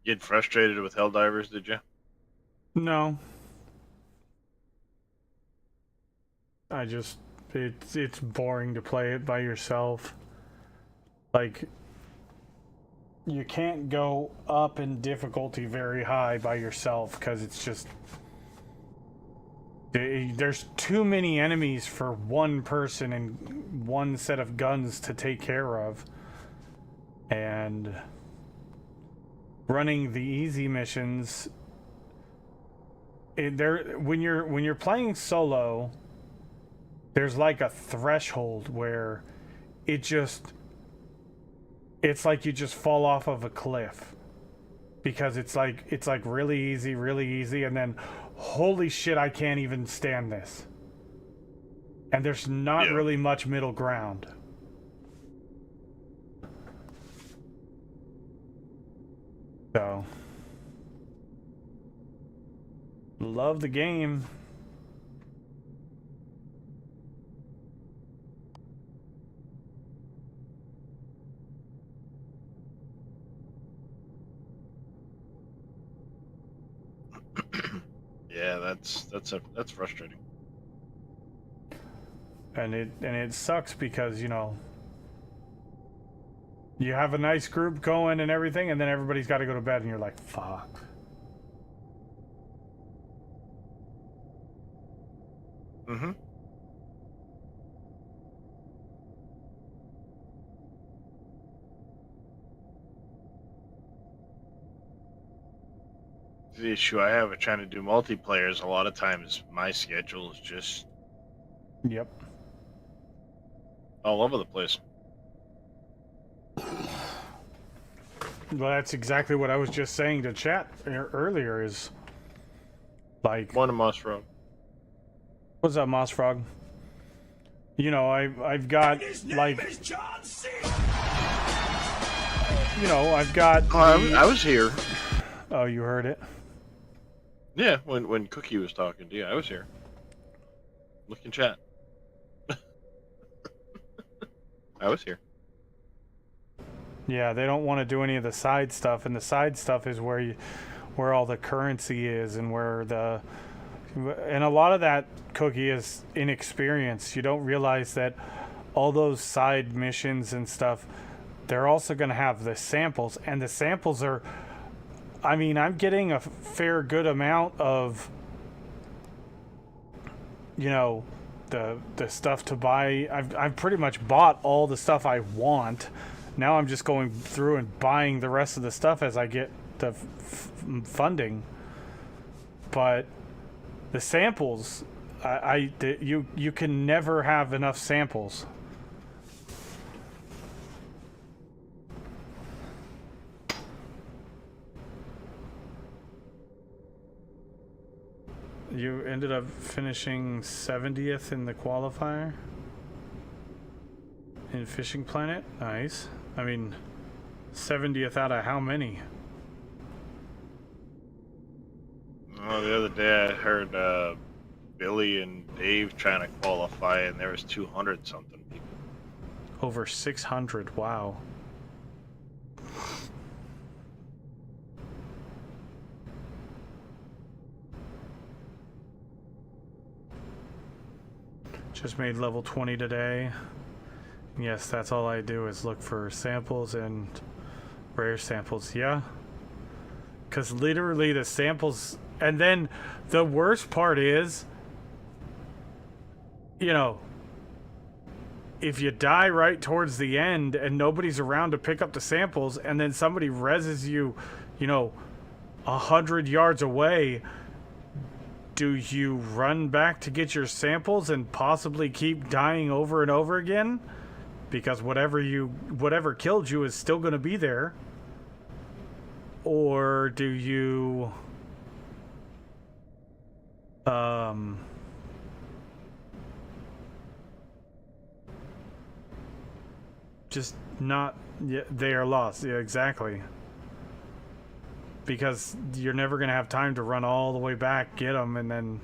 Get frustrated with Helldivers, did you? No, I just it's boring to play it by yourself. Like you can't go up in difficulty very high by yourself because it's just there's too many enemies for one person and one set of guns to take care of. And running the easy missions, there when you're playing solo, there's like a threshold where it just it's like you just fall off of a cliff because it's like really easy, and then holy shit, I can't even stand this. And there's not Yeah. really much middle ground. So, love the game. Yeah, that's frustrating. And it sucks because, you have a nice group going and everything, and then everybody's got to go to bed, and you're like, fuck. Mm-hmm. The issue I have with trying to do multiplayer is a lot of times my schedule is just Yep. all over the place. Well, that's exactly what I was just saying to chat earlier is like, Morning, Moss Road. what's up, Moss Frog? I've got like, I've got Oh, I was here. Oh, you heard it. Yeah, when Cookie was talking to you, I was here. Look in chat. I was here. Yeah, they don't want to do any of the side stuff, and the side stuff is where all the currency is, and and a lot of that, Cookie, is inexperience. You don't realize that all those side missions and stuff, they're also going to have the samples, and the samples are, I mean, I'm getting a fair good amount of, the stuff to buy. I've pretty much bought all the stuff I want. Now I'm just going through and buying the rest of the stuff as I get the funding. But the samples, you can never have enough samples. You ended up finishing 70th in the qualifier in Fishing Planet. Nice. I mean, 70th out of how many? Oh, the other day I heard Billy and Dave trying to qualify, and there was 200 something people. Over 600. Wow. Just made level 20 today. Yes, that's all I do is look for samples and rare samples. Yeah. Because literally the samples... And then the worst part is, if you die right towards the end and nobody's around to pick up the samples, and then somebody reses you, 100 yards away, do you run back to get your samples and possibly keep dying over and over again? Because whatever killed you is still going to be there. Or do you just not... Yeah, they are lost. Yeah, exactly. Because you're never going to have time to run all the way back, get them, and then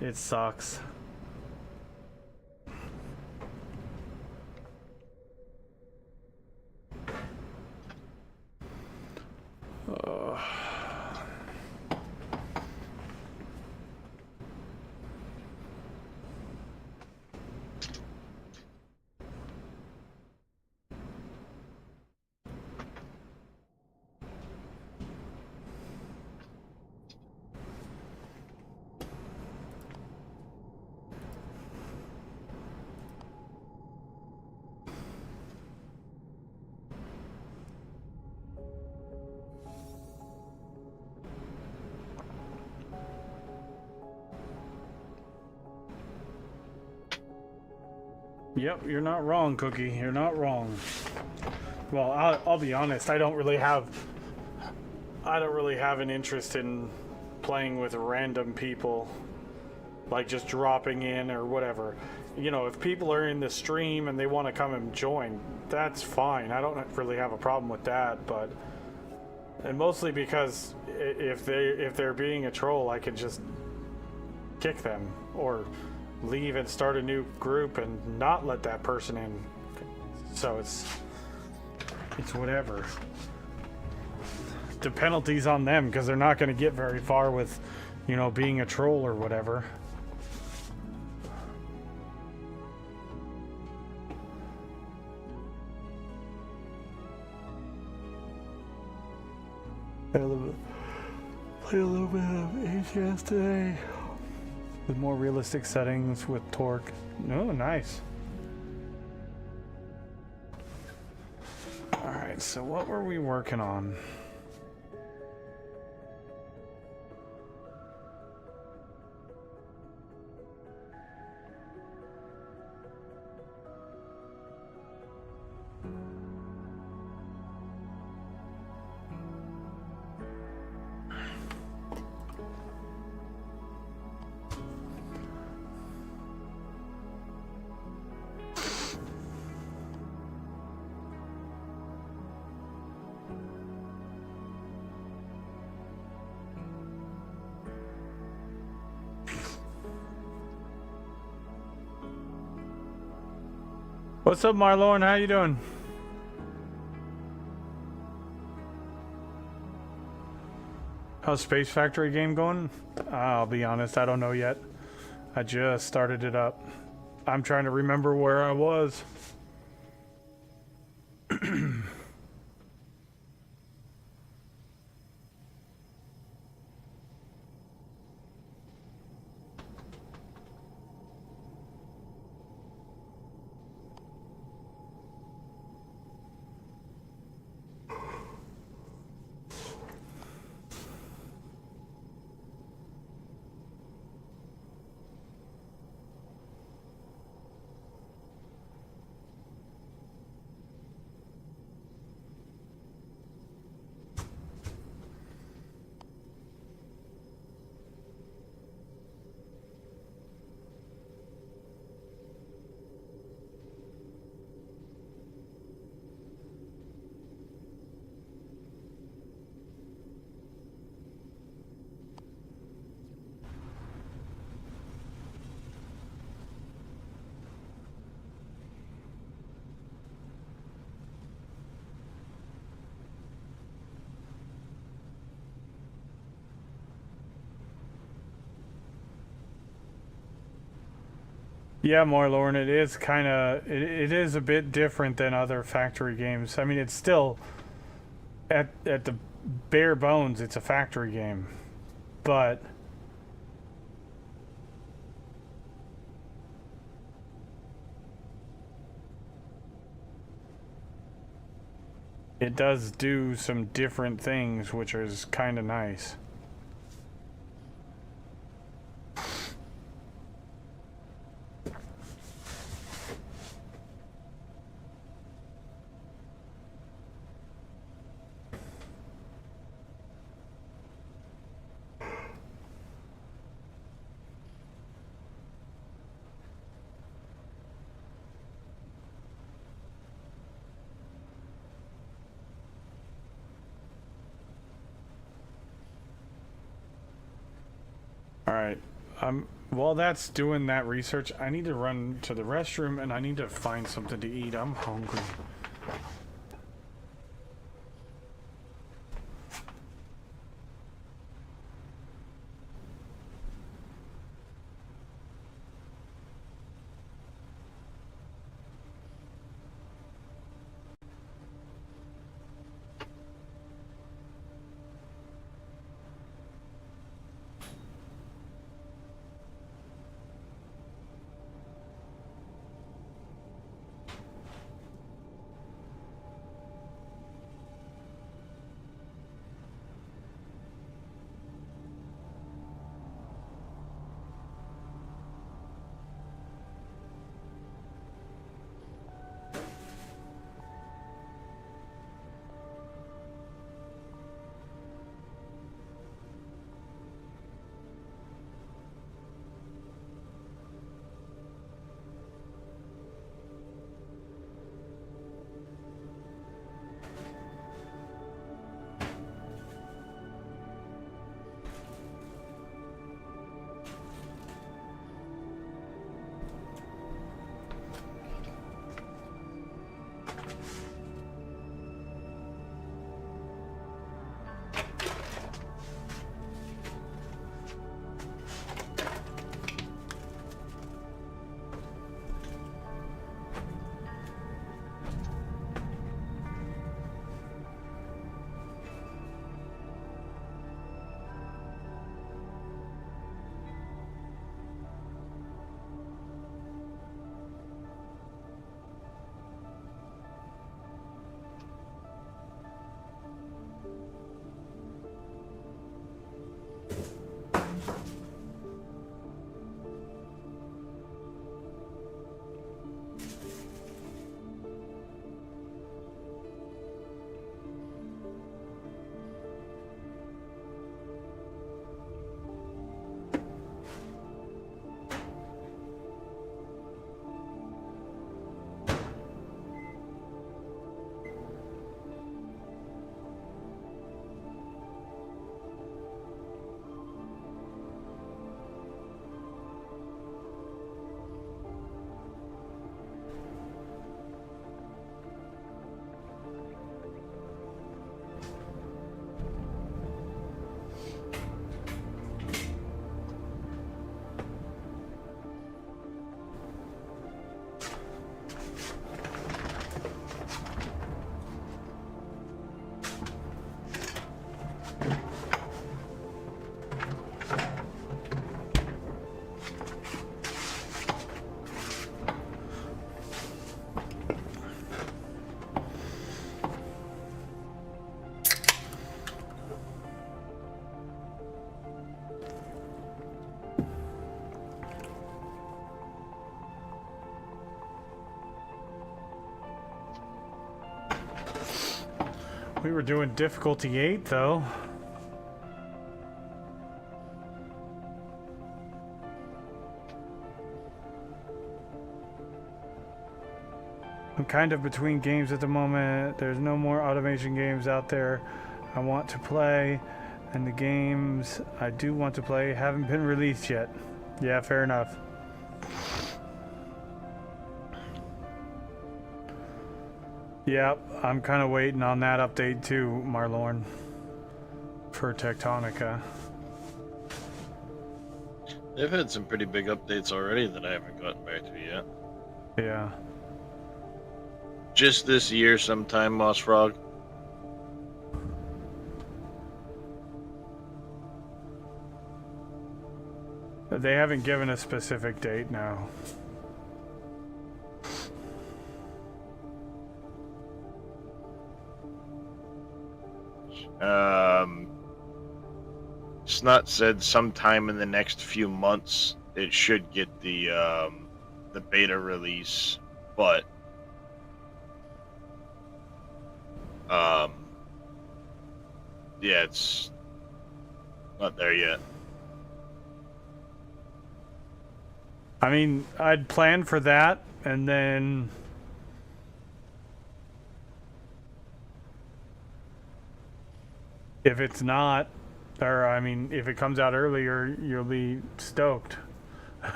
it sucks. Yep, you're not wrong, Cookie. You're not wrong. Well, I'll be honest. I don't really have an interest in playing with random people, like just dropping in or whatever. You know, if people are in the stream and they want to come and join, that's fine. I don't really have a problem with that, and mostly because if they're being a troll, I can just kick them or leave and start a new group and not let that person in. So it's whatever. The penalty's on them because they're not going to get very far with, you know, being a troll or whatever. Play a little bit of HS today. With more realistic settings with torque. Oh, nice. Alright, so what were we working on? What's up, Marlon? How you doing? How's Space Factory game going? I'll be honest, I don't know yet. I just started it up. I'm trying to remember where I was. Yeah, Marlorn, it is kind of it is a bit different than other factory games. I mean, it's still at the bare bones, it's a factory game, but it does do some different things, which is kind of nice. Alright, while that's doing that research, I need to run to the restroom and I need to find something to eat. I'm hungry. We were doing difficulty 8 though. I'm kind of between games at the moment. There's no more automation games out there I want to play, and the games I do want to play haven't been released yet. Yeah, fair enough. Yep, I'm kind of waiting on that update too, Marlorn, for Tectonica. They've had some pretty big updates already that I haven't gotten back to yet. Yeah. Just this year sometime, Moss Frog. They haven't given a specific date now. Snut said sometime in the next few months it should get the beta release, but yeah, it's not there yet. I mean, I'd plan for that, and then if it's not, or I mean, if it comes out earlier, you'll be stoked.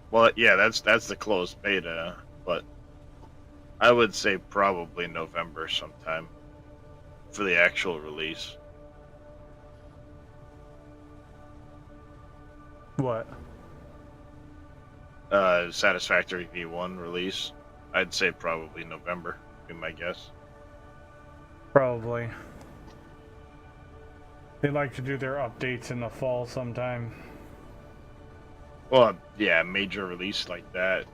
Well, yeah, that's the closed beta, but I would say probably November sometime for the actual release. What? Satisfactory V1 release. I'd say probably November, be my guess. Probably. They like to do their updates in the fall sometime. Well, yeah, major release like that,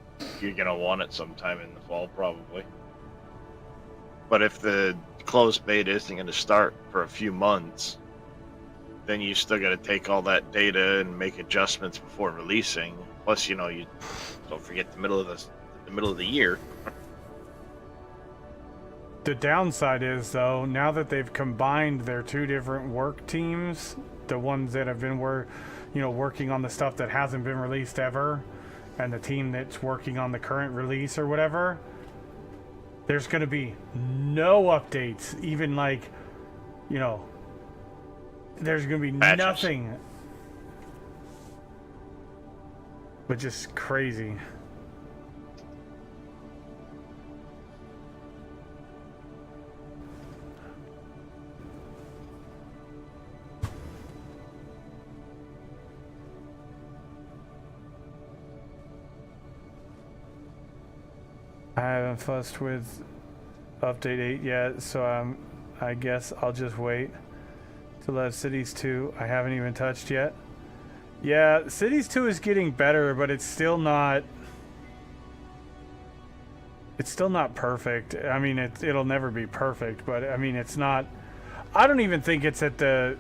you're gonna want it sometime in the fall, probably. But if the closed beta isn't gonna start for a few months, then you still gotta take all that data and make adjustments before releasing. Plus, you know, you don't forget the middle of the year. The downside is, though, now that they've combined their two different work teams, the ones that have been working on the stuff that hasn't been released ever, and the team that's working on the current release or whatever, there's going to be no updates. Even like, there's going to be Patches. nothing. Which is crazy. I haven't fussed with update 8 yet, so I guess I'll just wait till have Cities 2. I haven't even touched yet. Yeah, Cities 2 is getting better, but it's still not perfect. I mean, it'll never be perfect, but I mean, it's not. I don't even think it's at the.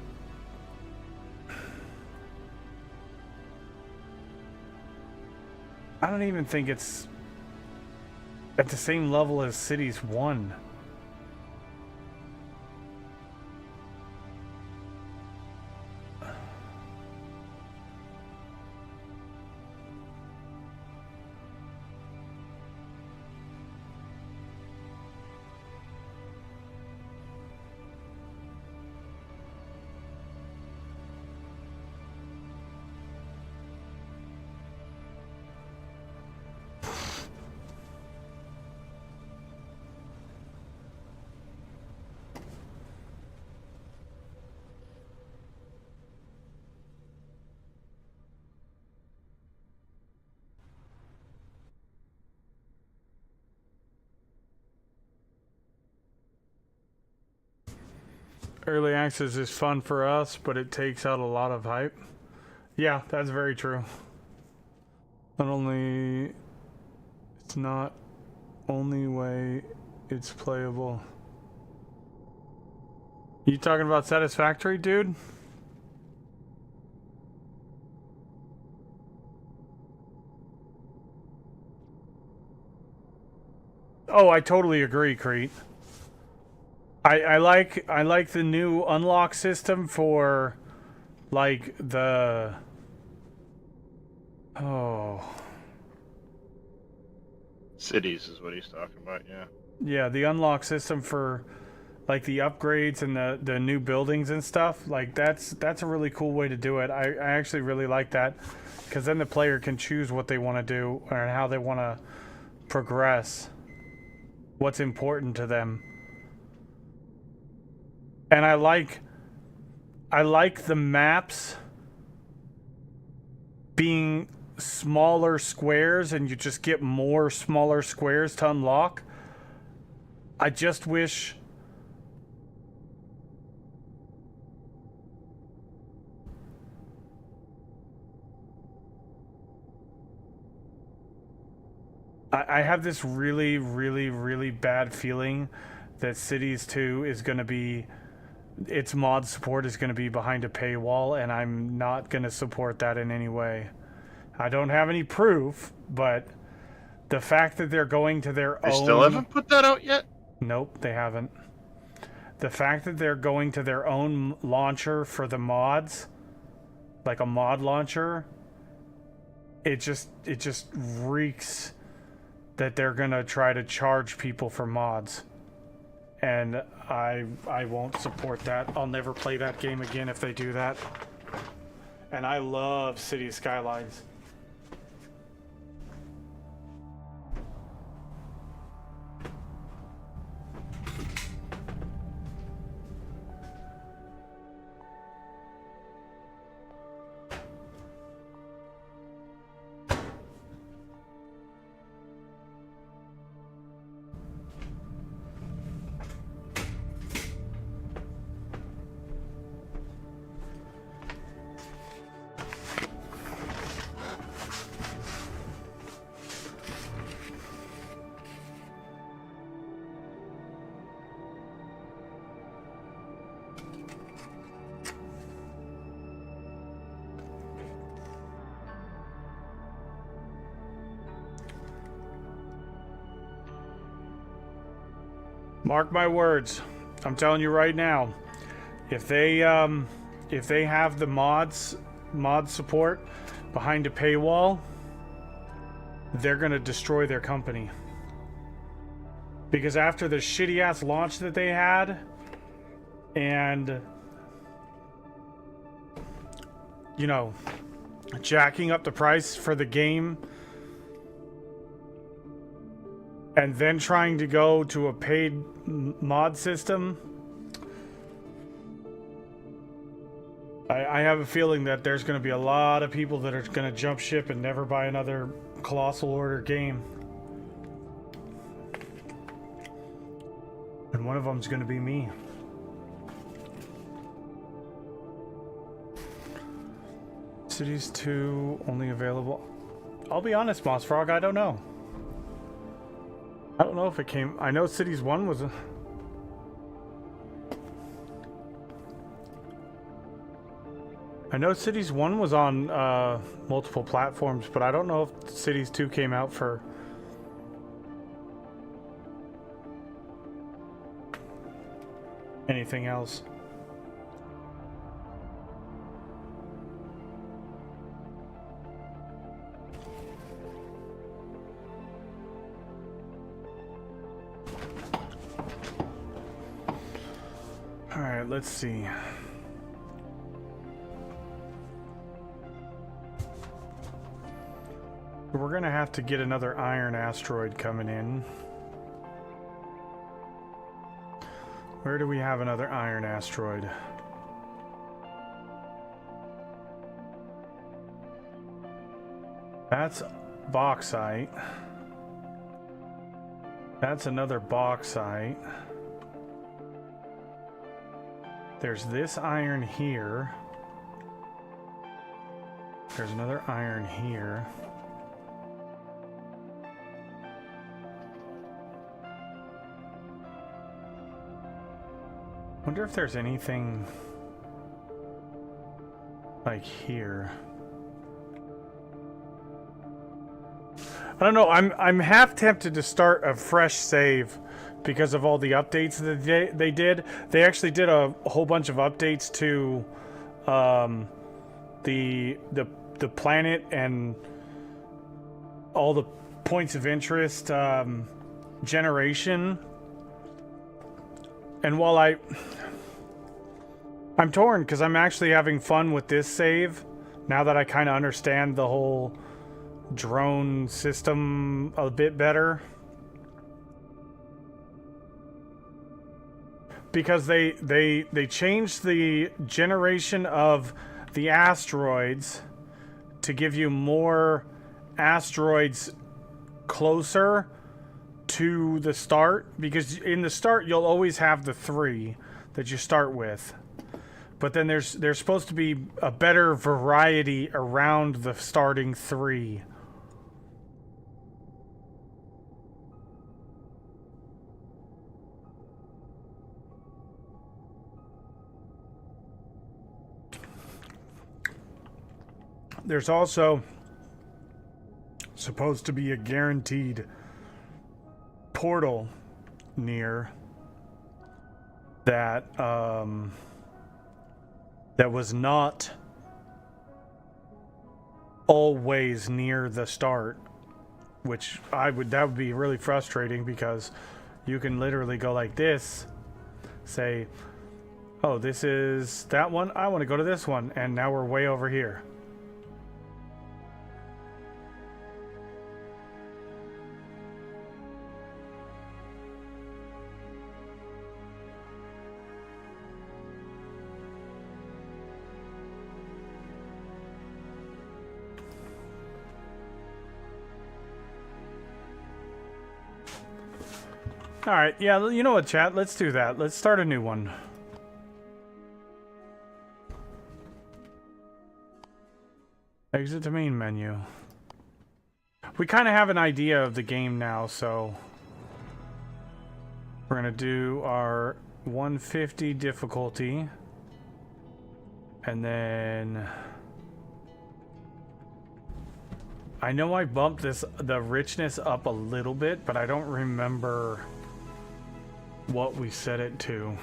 I don't even think it's at the same level as Cities 1. Early access is fun for us, but it takes out a lot of hype. Yeah, that's very true. It's not only way it's playable. You talking about Satisfactory, dude? Oh, I totally agree, Crete. I like the new unlock system for like the oh Cities is what he's talking about. Yeah. yeah, the unlock system for like the upgrades and the new buildings and stuff. Like that's a really cool way to do it. I actually really like that because then the player can choose what they want to do and how they want to progress, what's important to them. And I like the maps being smaller squares and you just get more smaller squares to unlock. I just wish I have this really, really, really bad feeling that Cities 2 is going to be, its mod support is going to be behind a paywall, and I'm not going to support that in any way. I don't have any proof, but the fact that they're going to their They own... still haven't put that out yet? Nope, they haven't. The fact that they're going to their own launcher for the mods, like a mod launcher, it just reeks that they're gonna try to charge people for mods, and I won't support that. I'll never play that game again if they do that. And I love City Skylines. Mark my words. I'm telling you right now. If they have the mod support behind a paywall, they're gonna destroy their company. Because after the shitty ass launch that they had, and you know, jacking up the price for the game, and then trying to go to a paid mod system, I have a feeling that there's going to be a lot of people that are going to jump ship and never buy another Colossal Order game. And one of them's going to be me. Cities 2 only available. I'll be honest, Moss Frog, I don't know. I don't know if it came. I know Cities 1 was a... I know Cities 1 was on multiple platforms, but I don't know if Cities 2 came out for... anything else. All right, let's see. We're gonna have to get another iron asteroid coming in. Where do we have another iron asteroid? That's bauxite. That's another bauxite. There's this iron here. There's another iron here. Wonder if there's anything like here. I don't know. I'm half tempted to start a fresh save because of all the updates that they did. They actually did a whole bunch of updates to the planet and all the points of interest generation. And while I'm torn because I'm actually having fun with this save now that I kind of understand the whole drone system a bit better, because they changed the generation of the asteroids to give you more asteroids closer to the start, because in the start you'll always have the 3 that you start with, but then there's supposed to be a better variety around the starting 3. There's also supposed to be a guaranteed portal near that that was not always near the start, which that would be really frustrating, because you can literally go like this, say, oh, this is that one, I want to go to this one, and now we're way over here. Alright, yeah, you know what, chat? Let's do that. Let's start a new one. Exit to main menu. We kind of have an idea of the game now, so we're going to do our 150 difficulty. And then I know I bumped the richness up a little bit, but I don't remember what we set it to.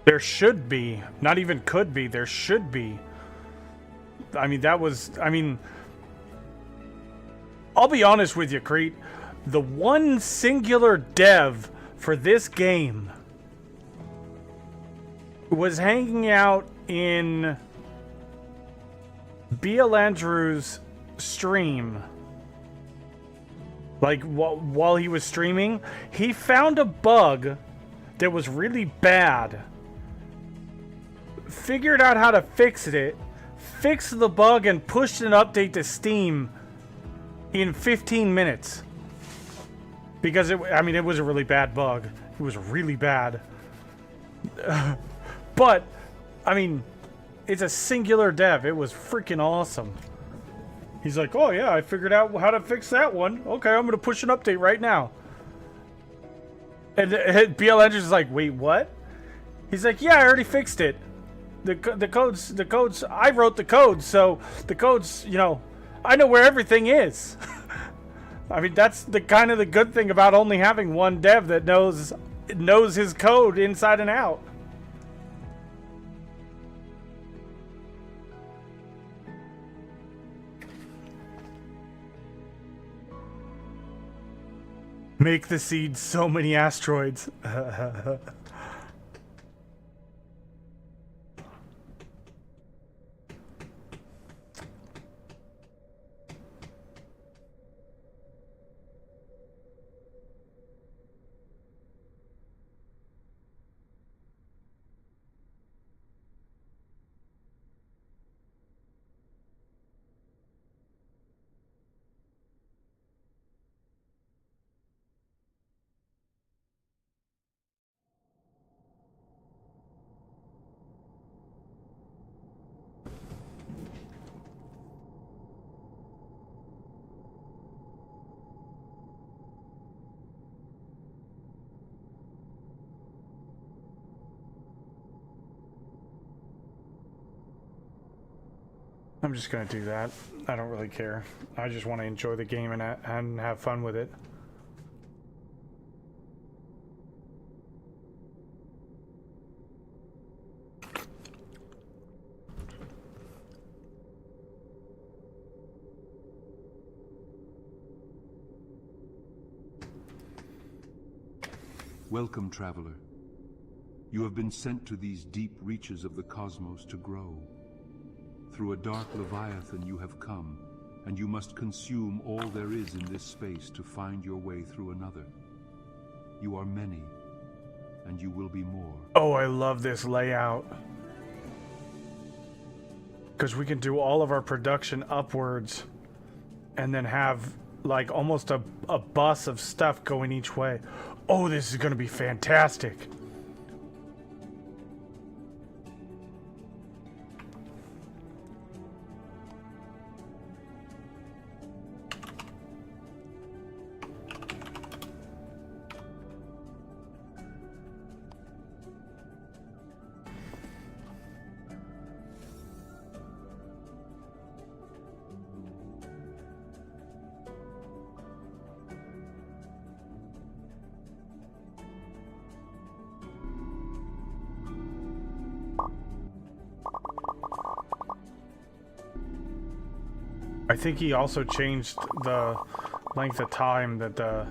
There should be, not even could be, there should be. I mean, I'll be honest with you, Crete. The one singular dev for this game was hanging out in BL Andrews' stream. Like, while he was streaming, he found a bug that was really bad, figured out how to fix it, fixed the bug, and pushed an update to Steam in 15 minutes. Because, it was a really bad bug. It was really bad. But, I mean, it's a singular dev. It was freaking awesome. He's like, oh yeah, I figured out how to fix that one. Okay, I'm going to push an update right now. And BL Andrews is like, wait, what? He's like, yeah, I already fixed it. The codes, I wrote the codes, so the codes, I know where everything is. I mean, that's the kind of the good thing about only having one dev that knows his code inside and out. Make the seed so many asteroids. I'm just gonna do that. I don't really care. I just want to enjoy the game and have fun with it. Welcome, traveler. You have been sent to these deep reaches of the cosmos to grow. Through a dark Leviathan you have come, and you must consume all there is in this space to find your way through another. You are many, and you will be more. Oh, I love this layout. Because we can do all of our production upwards and then have like almost a bus of stuff going each way. Oh, this is going to be fantastic. I think he also changed the length of time that the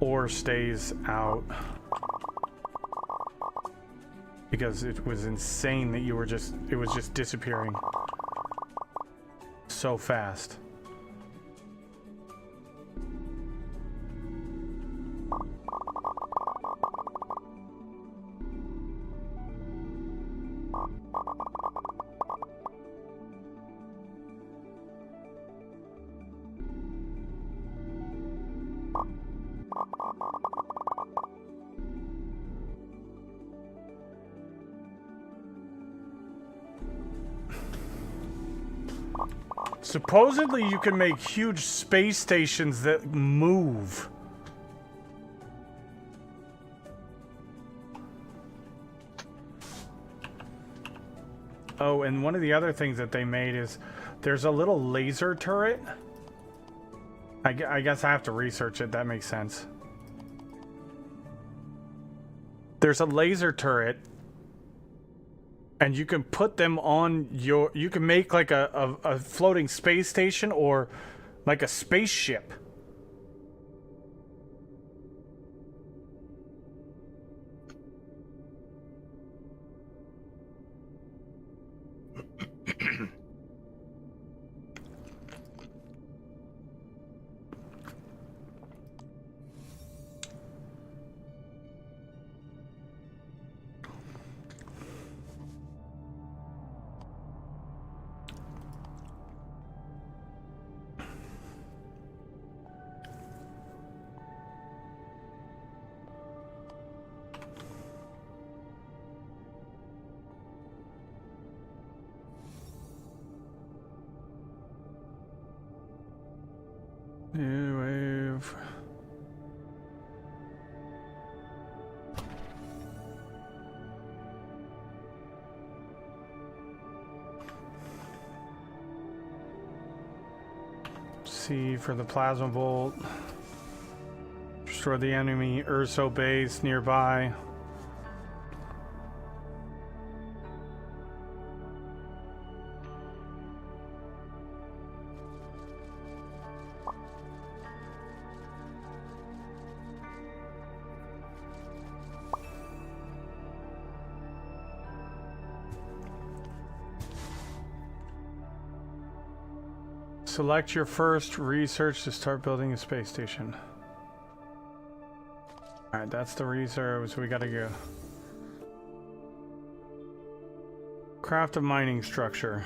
ore stays out. Because it was insane that it was just disappearing so fast. Supposedly you can make huge space stations that move. Oh, and one of the other things that they made is there's a little laser turret. I guess I have to research it. That makes sense. There's a laser turret, and you can put them on your... You can make like a floating space station or like a spaceship. New wave. C for the plasma bolt. Destroy the enemy Urso base nearby. Select your first research to start building a space station. Alright, that's the research, so we gotta go. Craft a mining structure.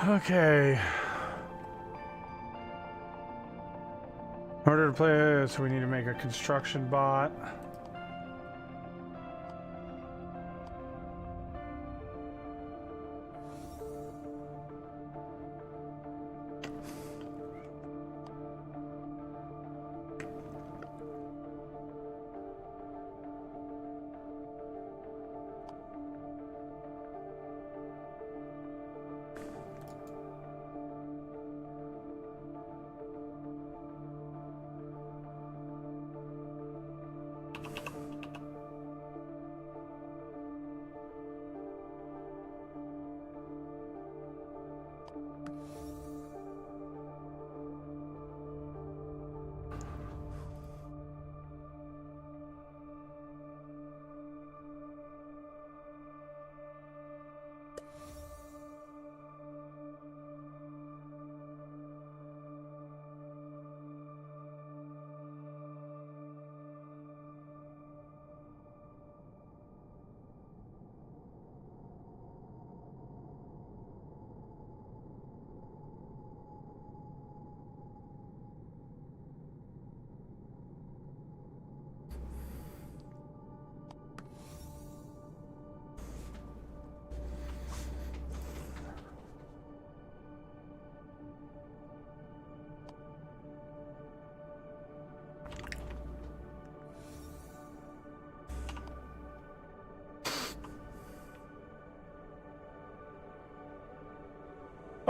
Okay. In order to play this, we need to make a construction bot.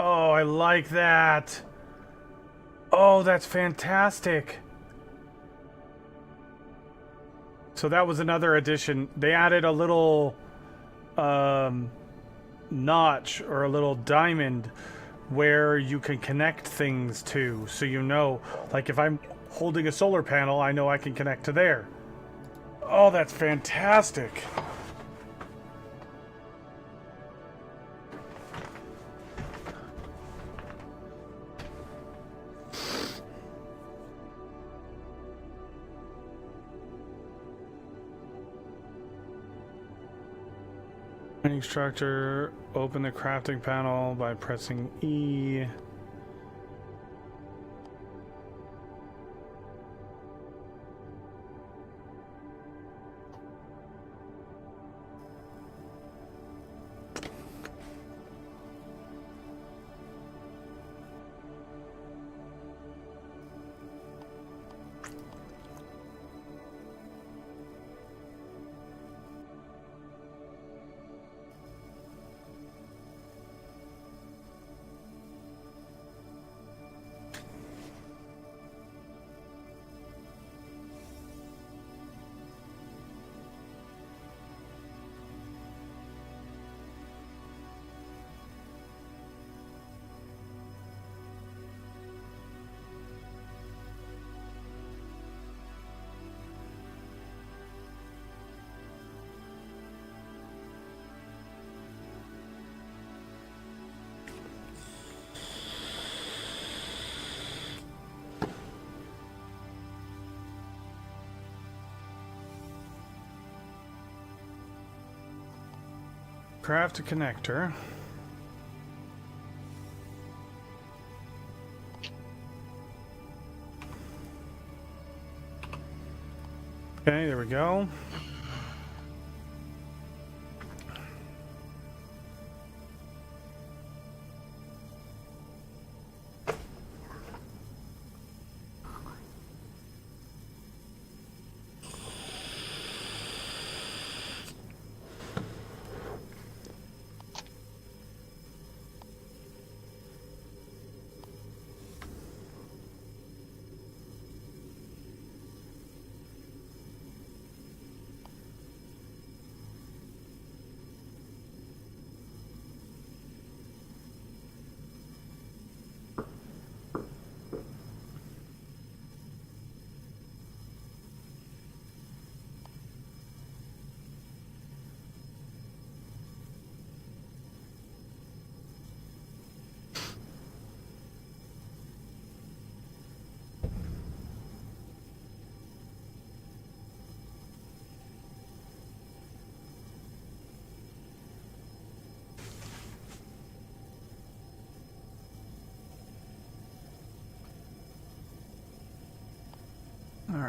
Oh, I like that. Oh, that's fantastic. So that was another addition. They added a little notch or a little diamond where you can connect things to. So you know, like if I'm holding a solar panel, I know I can connect to there. Oh, that's fantastic. Mining structure, open the crafting panel by pressing E. Craft a connector. Okay, there we go.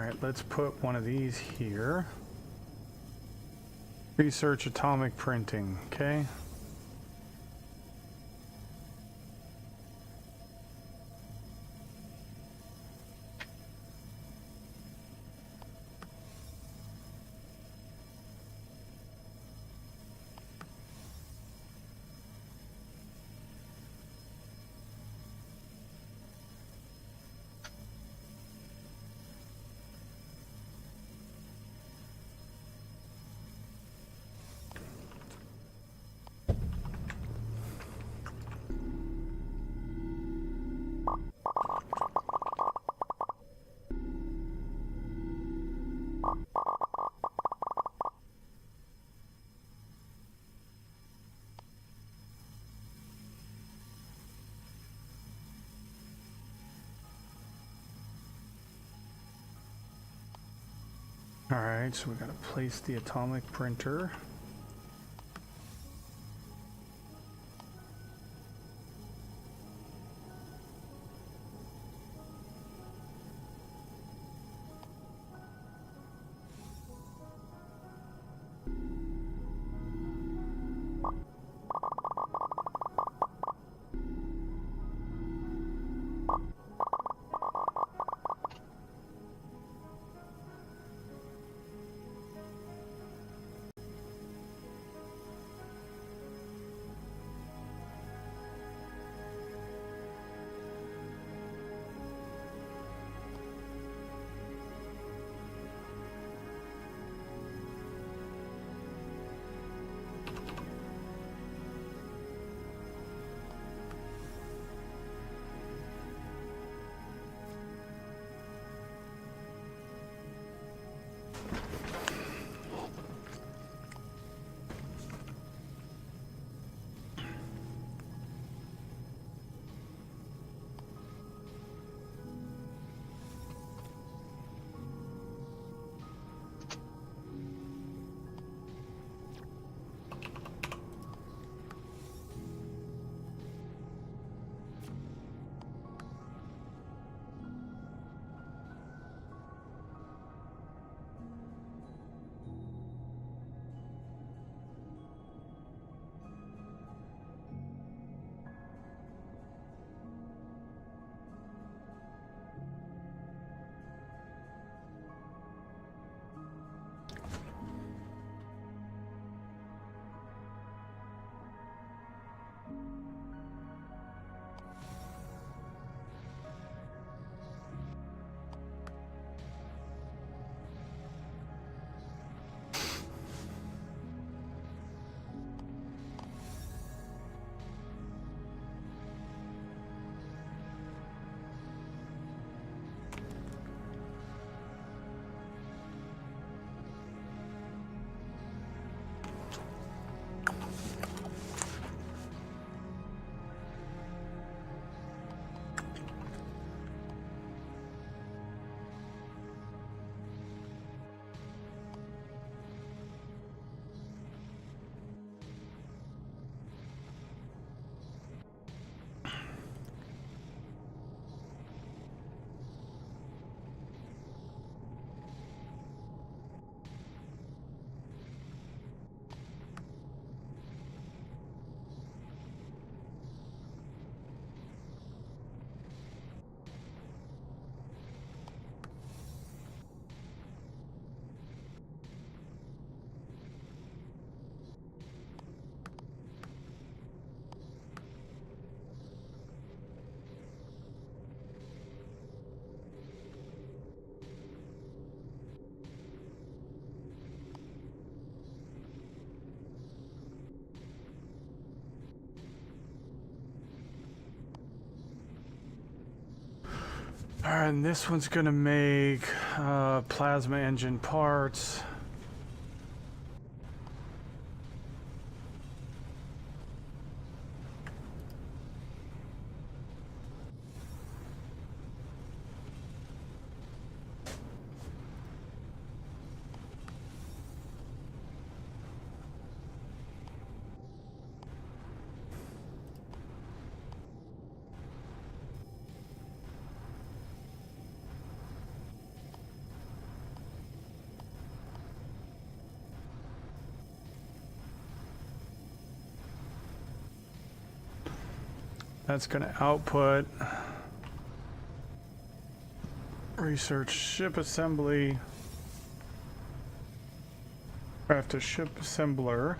Alright, let's put one of these here. Research atomic printing, okay? Alright, so we gotta place the atomic printer. Alright, and this one's gonna make plasma engine parts. That's going to output research ship assembly. Craft a ship assembler.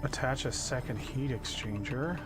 Attach a second heat exchanger.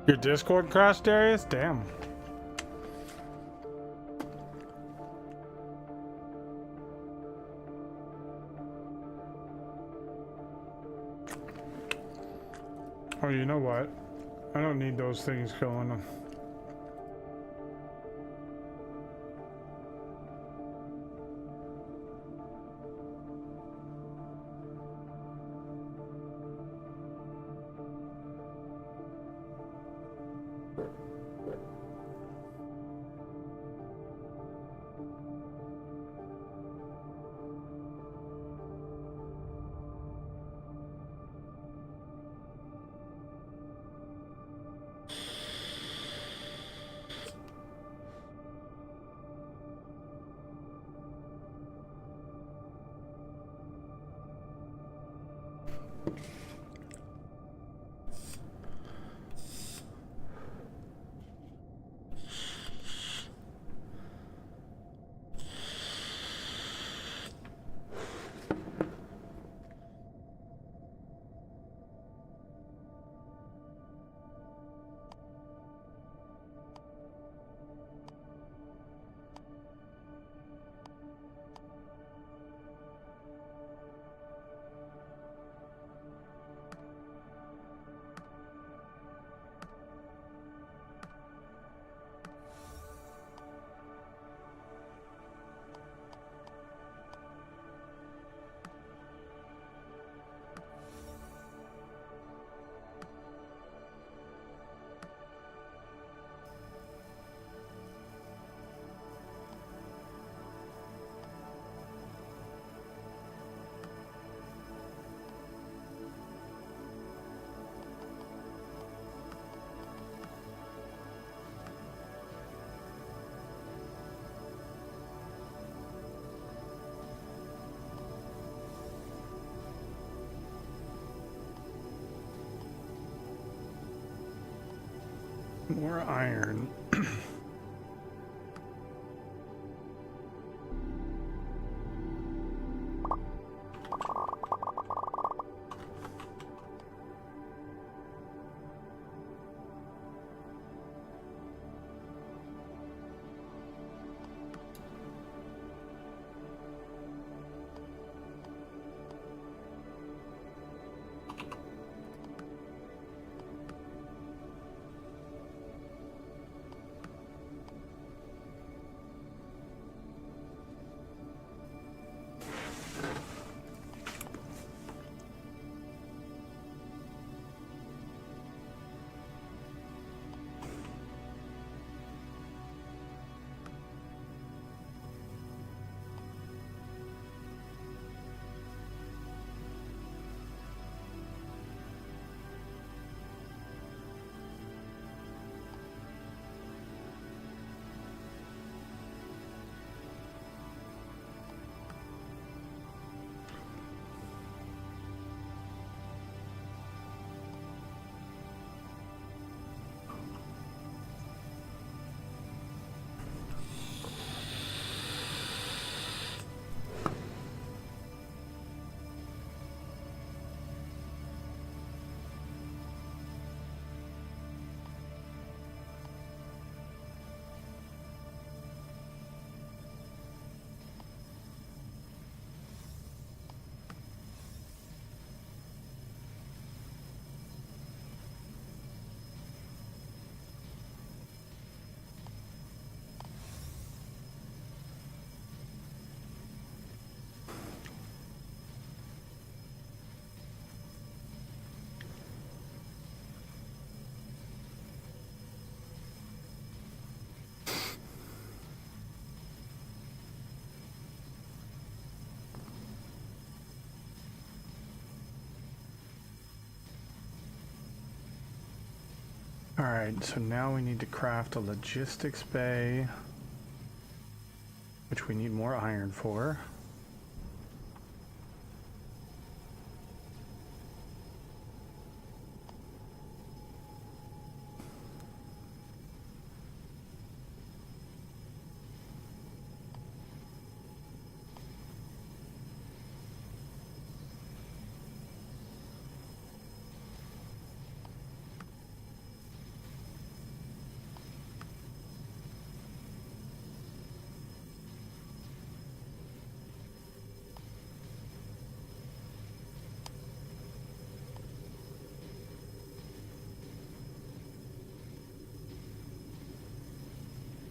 Your Discord crashed, Darius? Damn. Oh, you know what? I don't need those things going on. More iron. Alright, so now we need to craft a logistics bay, which we need more iron for.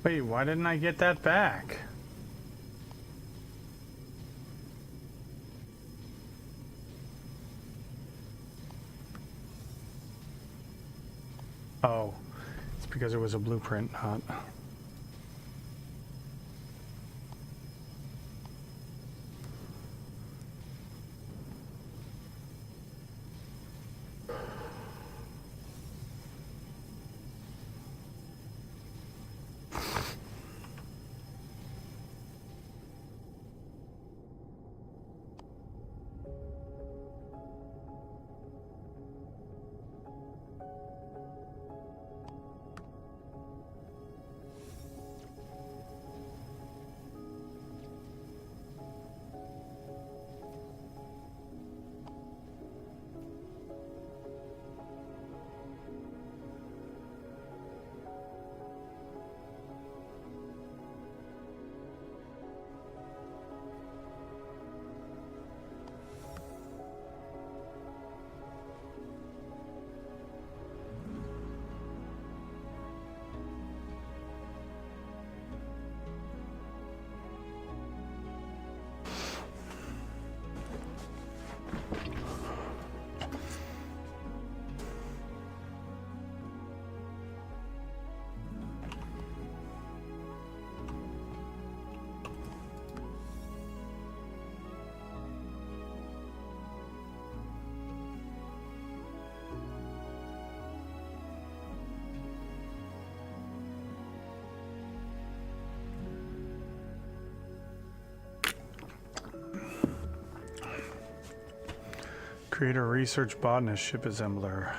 Wait, why didn't I get that back? Oh, it's because it was a blueprint, not... Create a research botanist ship assembler.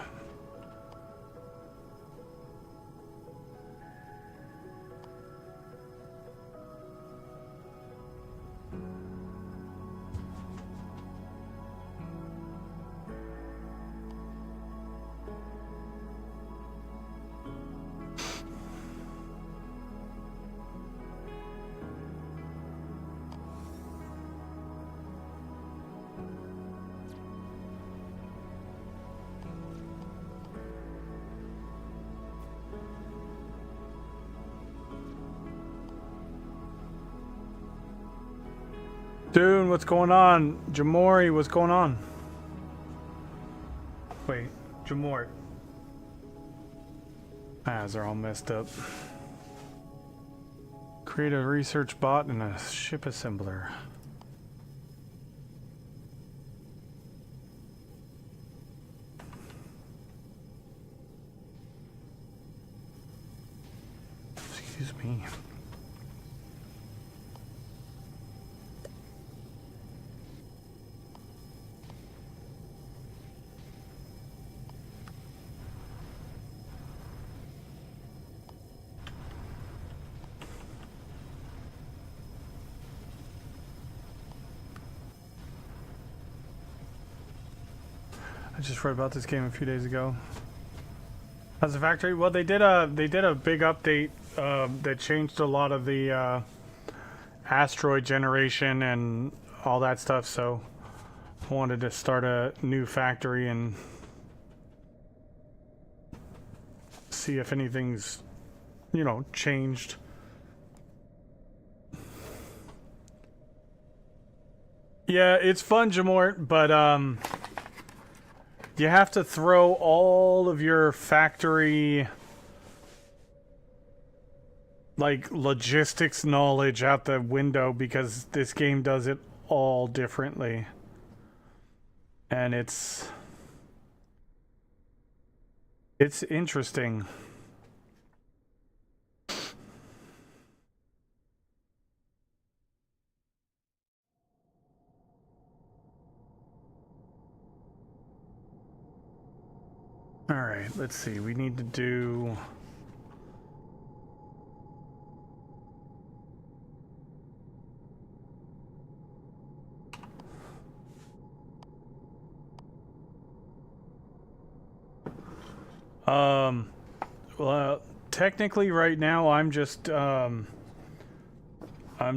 Dude, what's going on? Jamori, what's going on? Wait, Jamori. They're all messed up. Create a research bot and a ship assembler. Excuse me. I just read about this game a few days ago. How's the factory? Well, they did a big update that changed a lot of the asteroid generation and all that stuff. So I wanted to start a new factory and see if anything's, you know, changed. Yeah, it's fun, Jamort, but you have to throw all of your factory, like, logistics knowledge out the window because this game does it all differently. And it's interesting. All right, let's see. We need to do... well, technically right now I'm just, I'm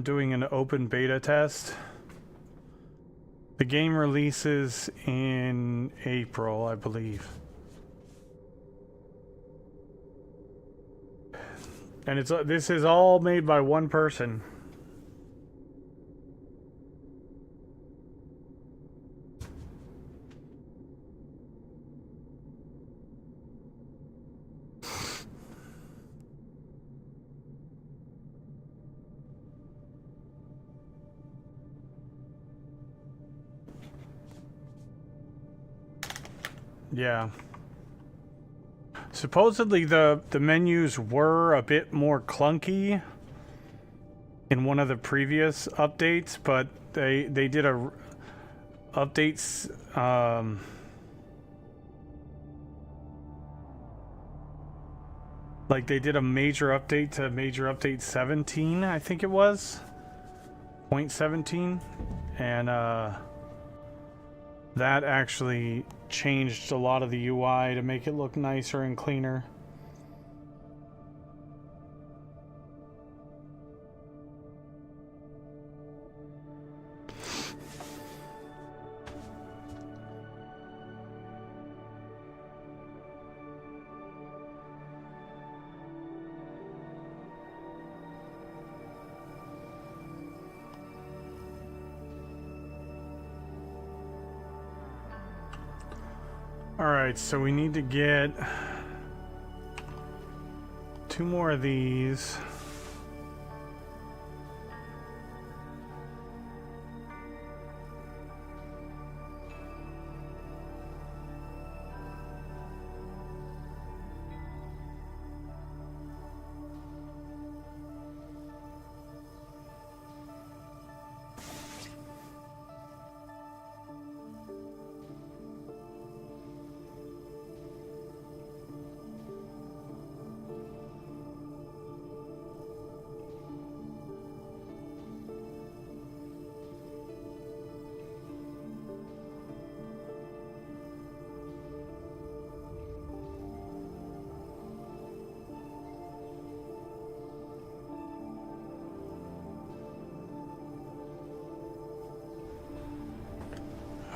doing an open beta test. The game releases in April, I believe. And this is all made by one person. Yeah. Supposedly the menus were a bit more clunky in one of the previous updates, but they did a updates like they did a major update to major update 17, I think it was. 0.17, and that actually changed a lot of the UI to make it look nicer and cleaner. Alright, so we need to get 2 more of these.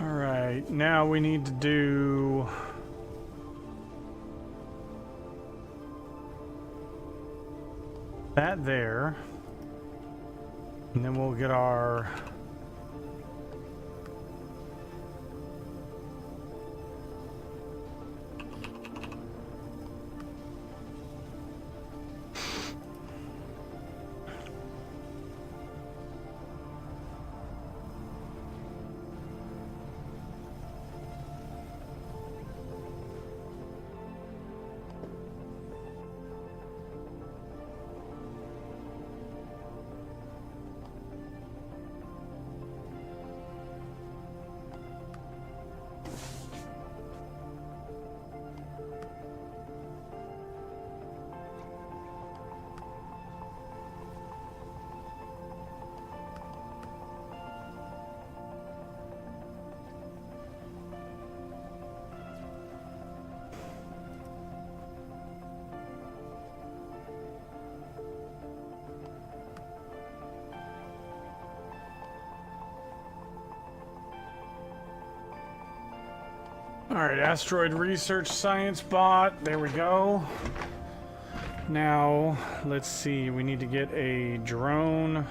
Alright, now we need to do... that there. And then we'll get our Alright, asteroid research science bot. There we go. Now, let's see. We need to get a drone.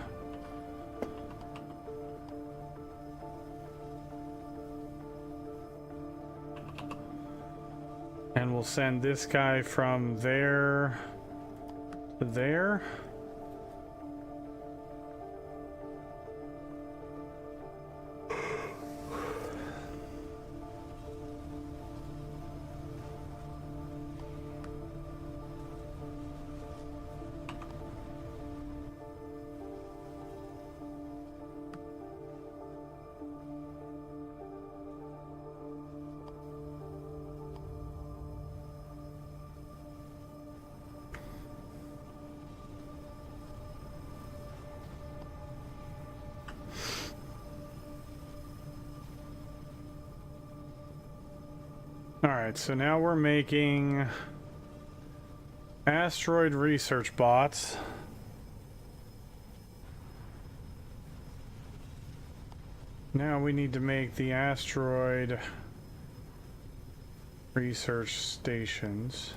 And we'll send this guy from there to there. Alright, so now we're making asteroid research bots. Now we need to make the asteroid research stations.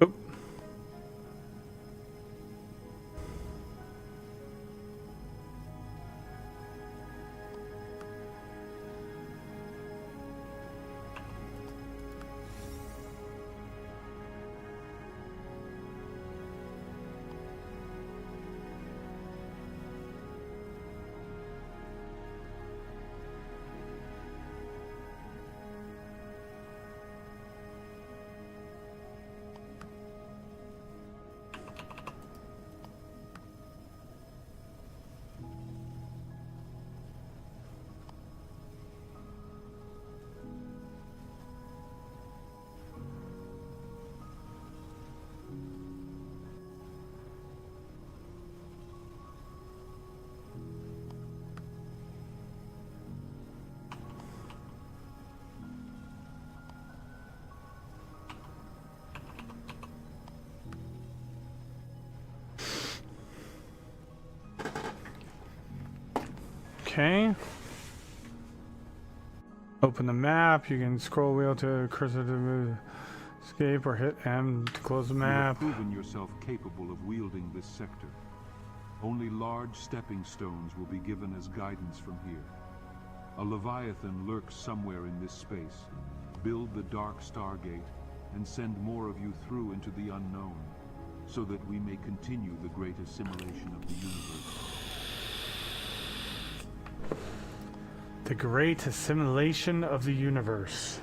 Oop. Okay. Open the map. You can scroll wheel to cursor to move, escape, or hit M to close the map. You have proven yourself capable of wielding this sector. Only large stepping stones will be given as guidance from here. A Leviathan lurks somewhere in this space. Build the Dark Stargate and send more of you through into the unknown, so that we may continue the great assimilation of the universe. The great assimilation of the universe.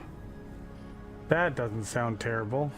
That doesn't sound terrible.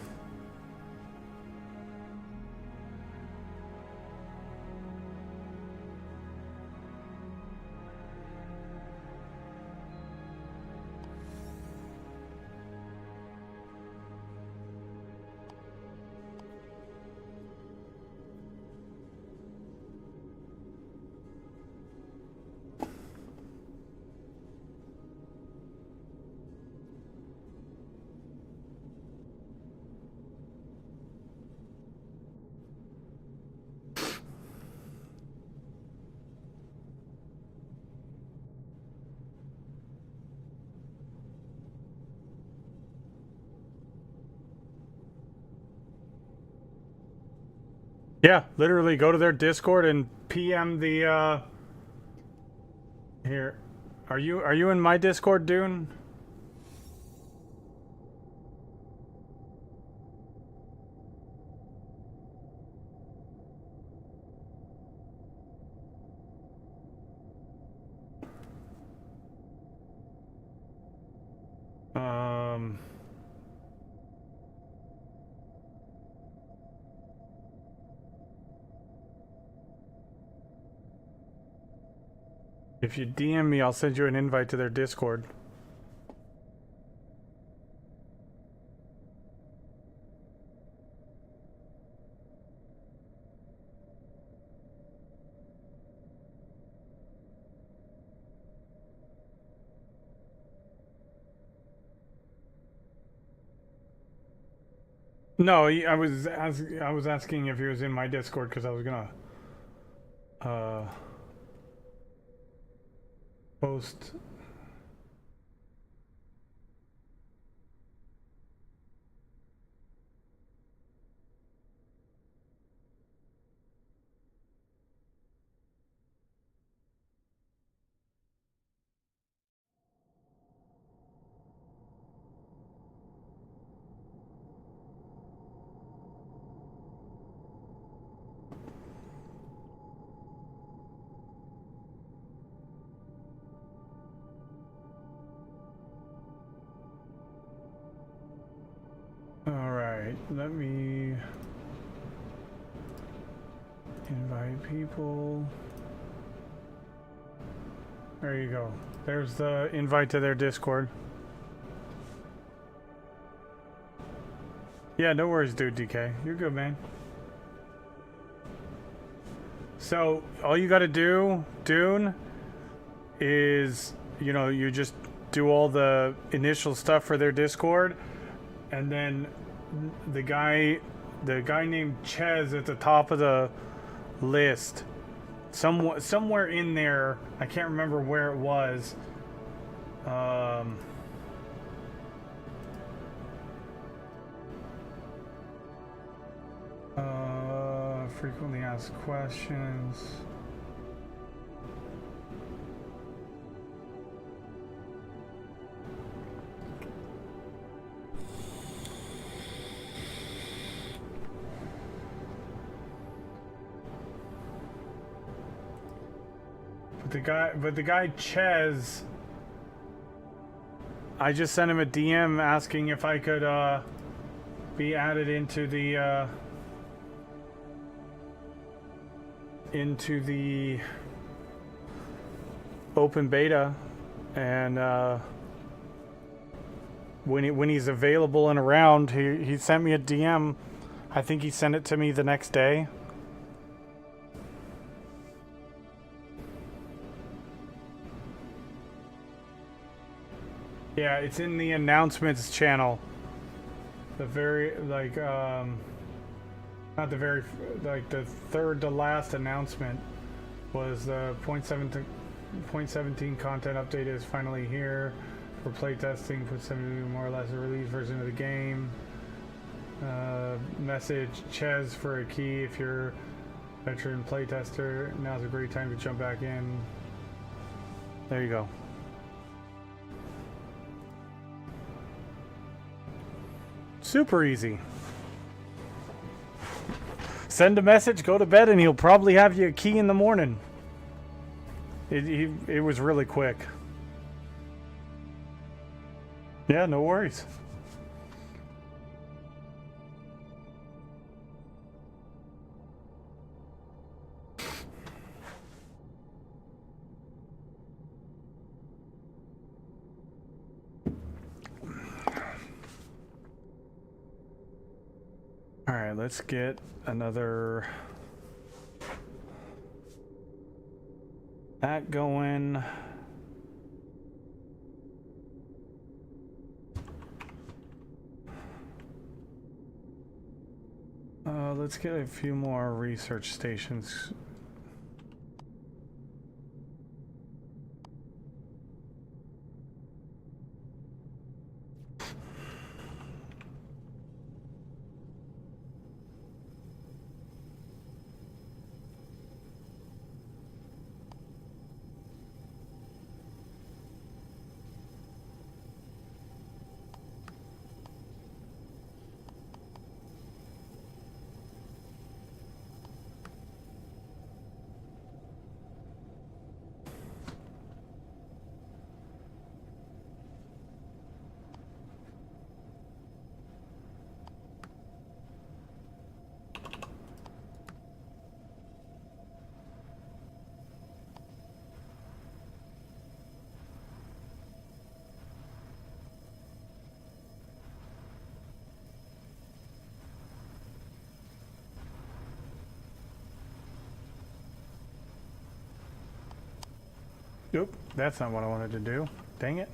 Yeah, literally go to their Discord and PM the here. Are you in my Discord, Dune? If you DM me, I'll send you an invite to their Discord. No, I was asking if he was in my Discord because I was gonna post. All right, let me invite people. There you go. There's the invite to their Discord. Yeah, no worries, dude, DK. You're good, man. So, all you gotta do, Dune, is, you just do all the initial stuff for their Discord, and then the guy named Ches at the top of the list, somewhere in there, I can't remember where it was. Frequently asked questions. But the guy Ches, I just sent him a DM asking if I could be added into the open beta, and when he's available and around, he sent me a DM. I think he sent it to me the next day. Yeah, it's in the announcements channel. The very, not the very, the third to last announcement was the 0.17 content update is finally here for playtesting. 0.7 more or less a release version of the game. Message Ches for a key if you're a veteran playtester. Now's a great time to jump back in. There you go. Super easy. Send a message, go to bed, and he'll probably have you a key in the morning. It was really quick. Yeah, no worries. All right, let's get another that going. Let's get a few more research stations. Oop, that's not what I wanted to do. Dang it.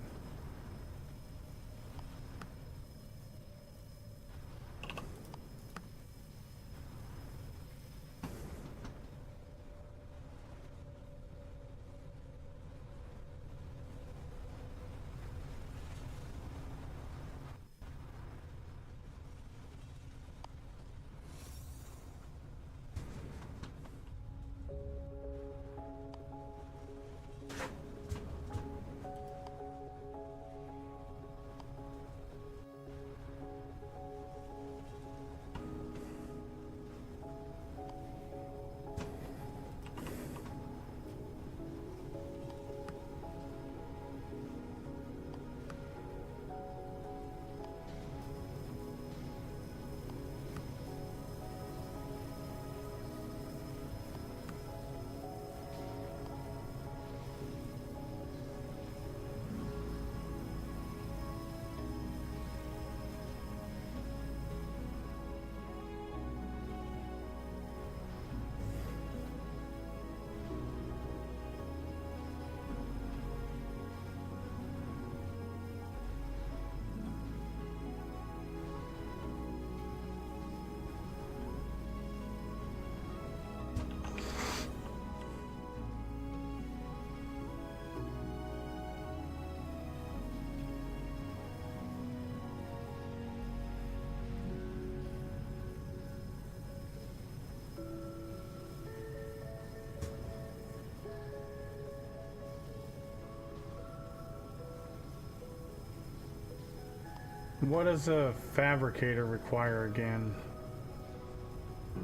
What does a fabricator require again?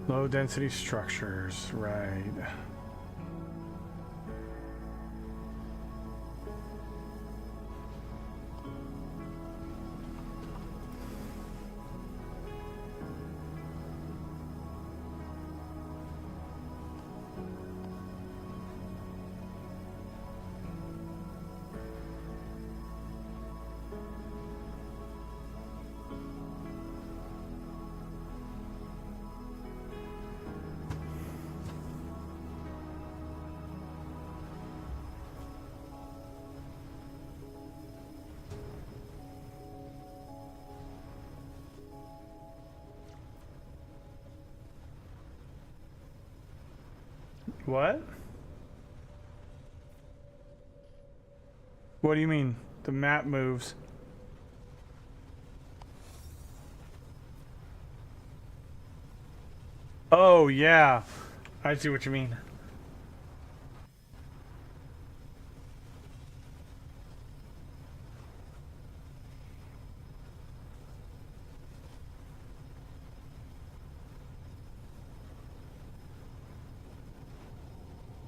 Low density structures, right. What? What do you mean? The map moves. Oh, yeah. I see what you mean.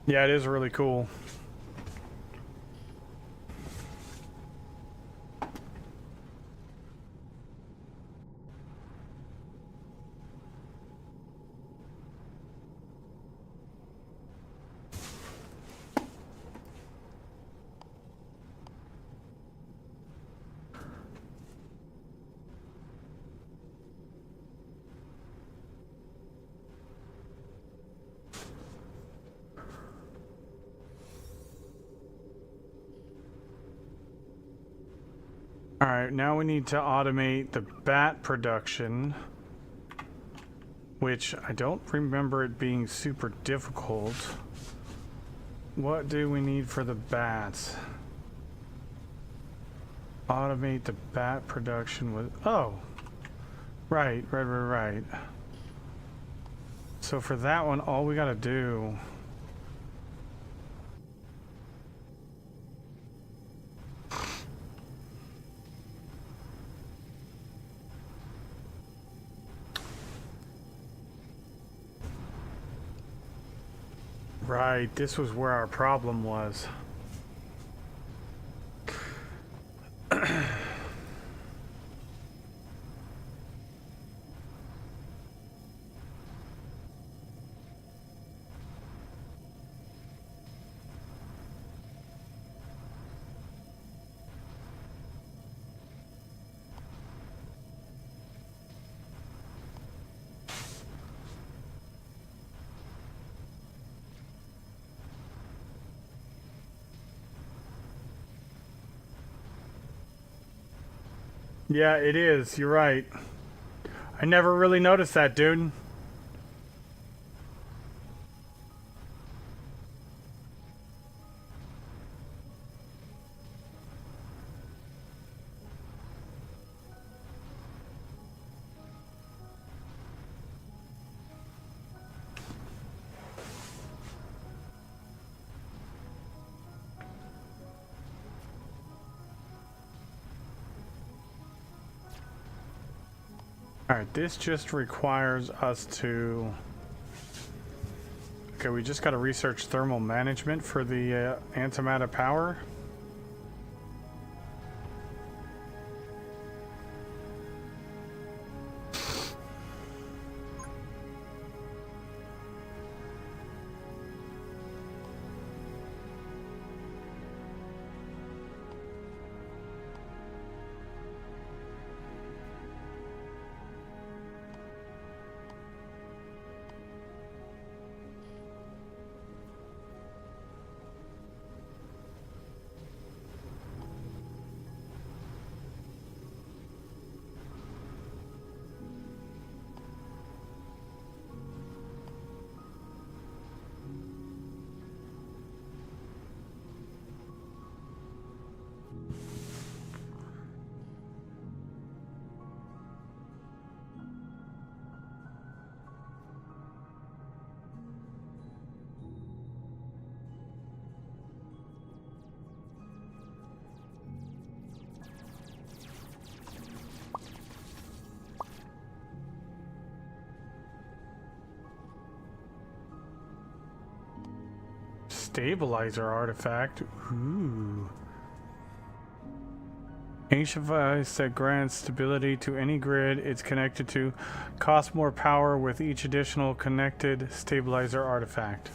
Yeah, it is really cool. Alright, now we need to automate the bat production, which I don't remember it being super difficult. What do we need for the bats? Automate the bat production with... Oh! Right. So for that one, all we gotta do... Right, this was where our problem was. Yeah, it is. You're right. I never really noticed that, dude. Alright, this just requires us to... Okay, we just got to research thermal management for the antimatter power. Stabilizer artifact. Ooh. Ancient device that grants stability to any grid it's connected to. Costs more power with each additional connected stabilizer artifact.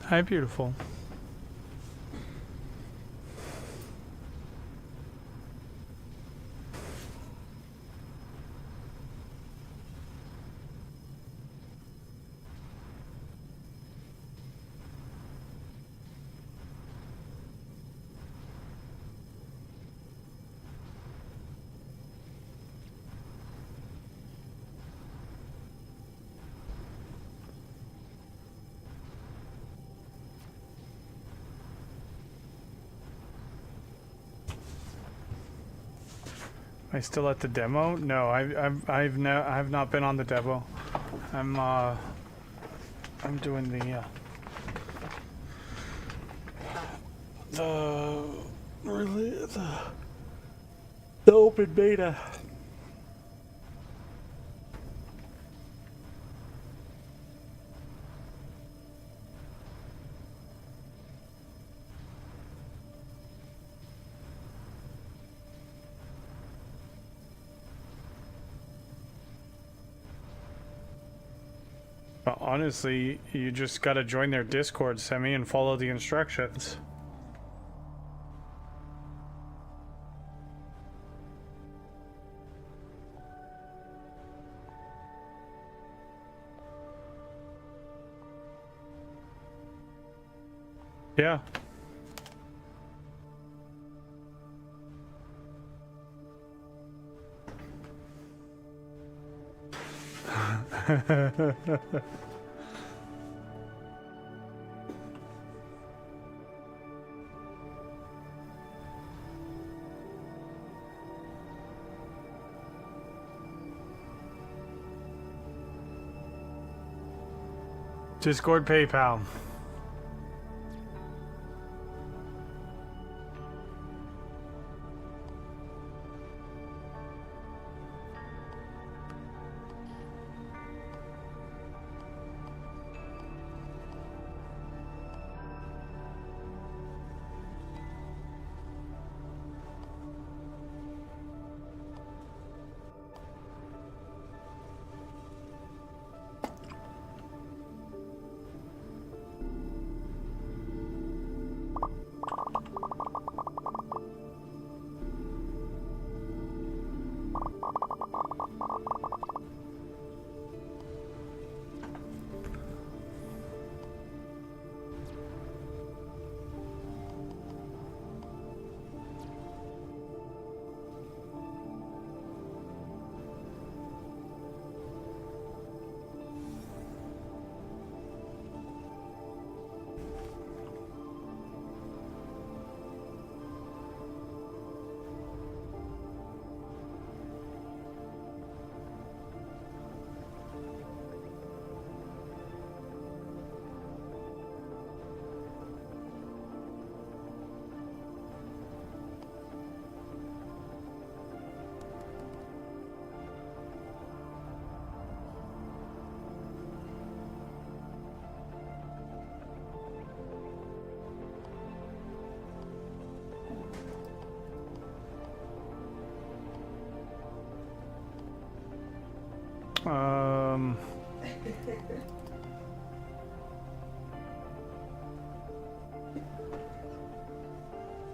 Hi, beautiful. Am I still at the demo? No, I've not been on the demo. I'm doing the open beta. Honestly, you just gotta join their Discord, Semi, and follow the instructions. Yeah. Discord, PayPal.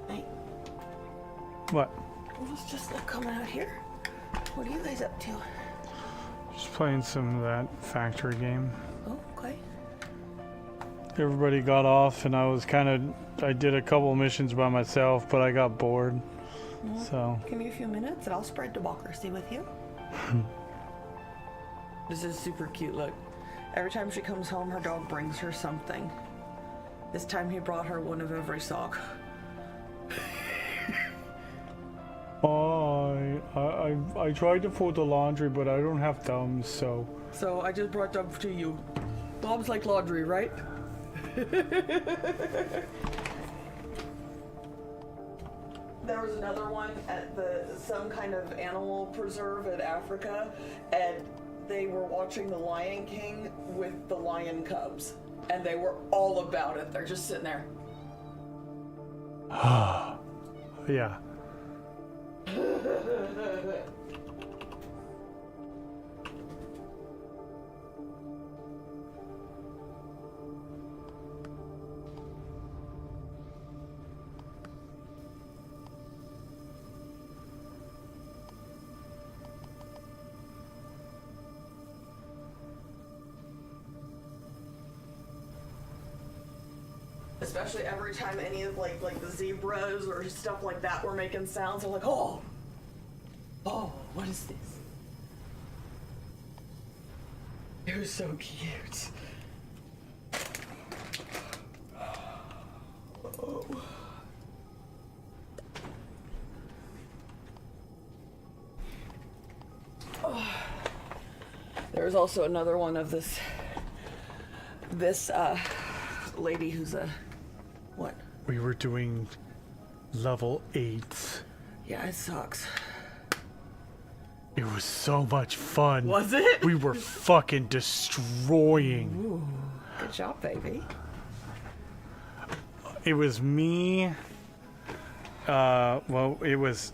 Hey, What? I was just coming out here. What are you guys up to? Just playing some of that factory game. Oh, okay. Everybody got off, and I did a couple missions by myself, but I got bored. Well, So, give me a few minutes and I'll spread democracy with you. This is super cute. Look, every time she comes home, her dog brings her something. This time he brought her one of every sock. I tried to fold the laundry, but I don't have thumbs, so. So I just brought them to you. Bob's like laundry, right? There was another one at some kind of animal preserve in Africa, and they were watching The Lion King with the lion cubs, and they were all about it. They're just sitting there. Yeah. Especially every time any of like the zebras or stuff like that were making sounds, I'm like, oh, what is this? It was so cute. Oh. There was also another one of this lady who's a what? We were doing level 8. Yeah, it sucks. It was so much fun. Was it? We were fucking destroying. Ooh, good job, baby. It was me. Well, it was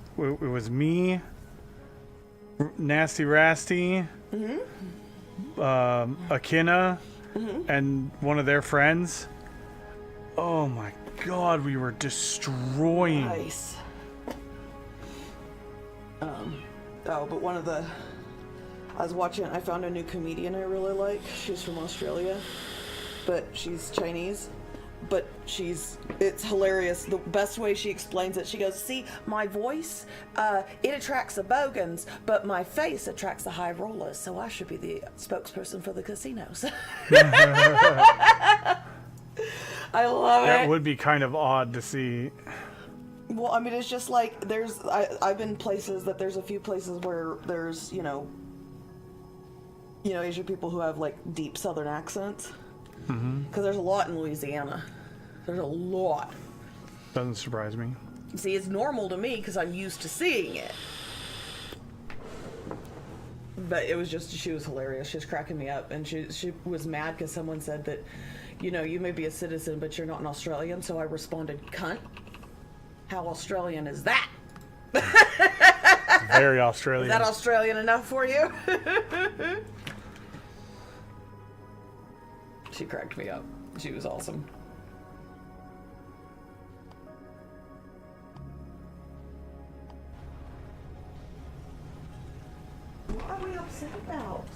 me, Nasty Rasty, Akina and one of their friends. Oh my god, we were destroying. Nice. But one of the... I was watching, I found a new comedian I really like. She's from Australia, but she's Chinese. But it's hilarious. The best way she explains it, she goes, see, my voice, it attracts the bogans, but my face attracts the high rollers, so I should be the spokesperson for the casinos. I love it. That would be kind of odd to see. Well, I mean, it's just like, I've been places that there's a few places where there's, Asian people who have, like, deep Southern accents. Because there's a lot in Louisiana. There's a lot. Doesn't surprise me. See, it's normal to me because I'm used to seeing it. But it was just, she was hilarious. She was cracking me up. And she was mad because someone said that, you may be a citizen, but you're not an Australian. So I responded, cunt. How Australian is that? Very Australian. Is that Australian enough for you? She cracked me up. She was awesome. What are we upset about?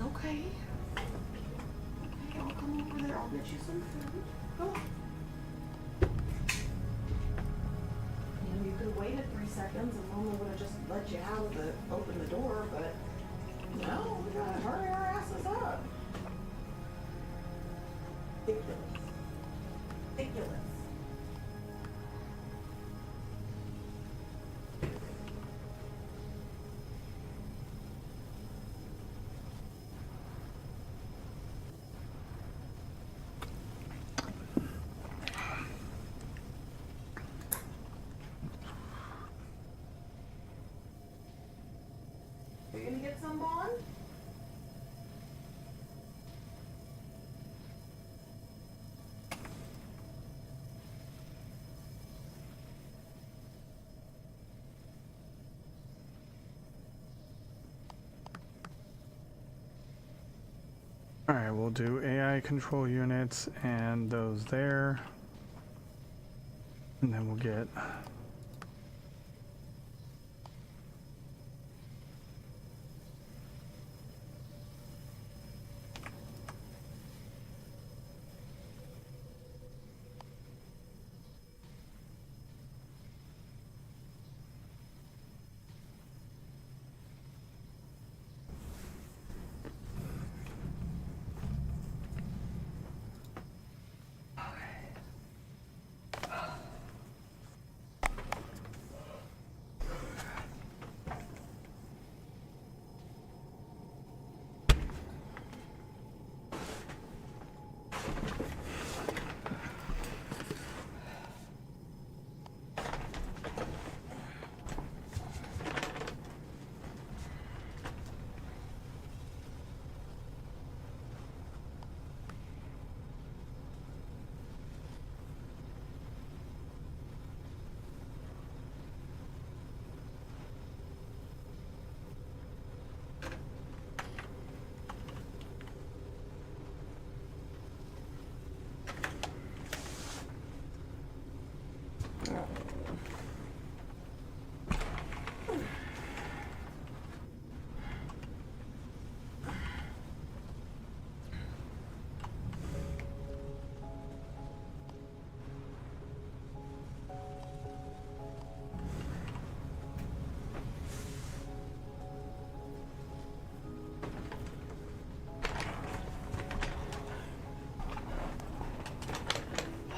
Okay. Okay, I'll come over there. I'll get you some food. Go. You could have waited 3 seconds and Mama would have just let you out of open the door, but no, we gotta hurry our asses up. Ridiculous. Ridiculous. Are you gonna get some, Bon? Alright, we'll do AI control units and those there. And then we'll get...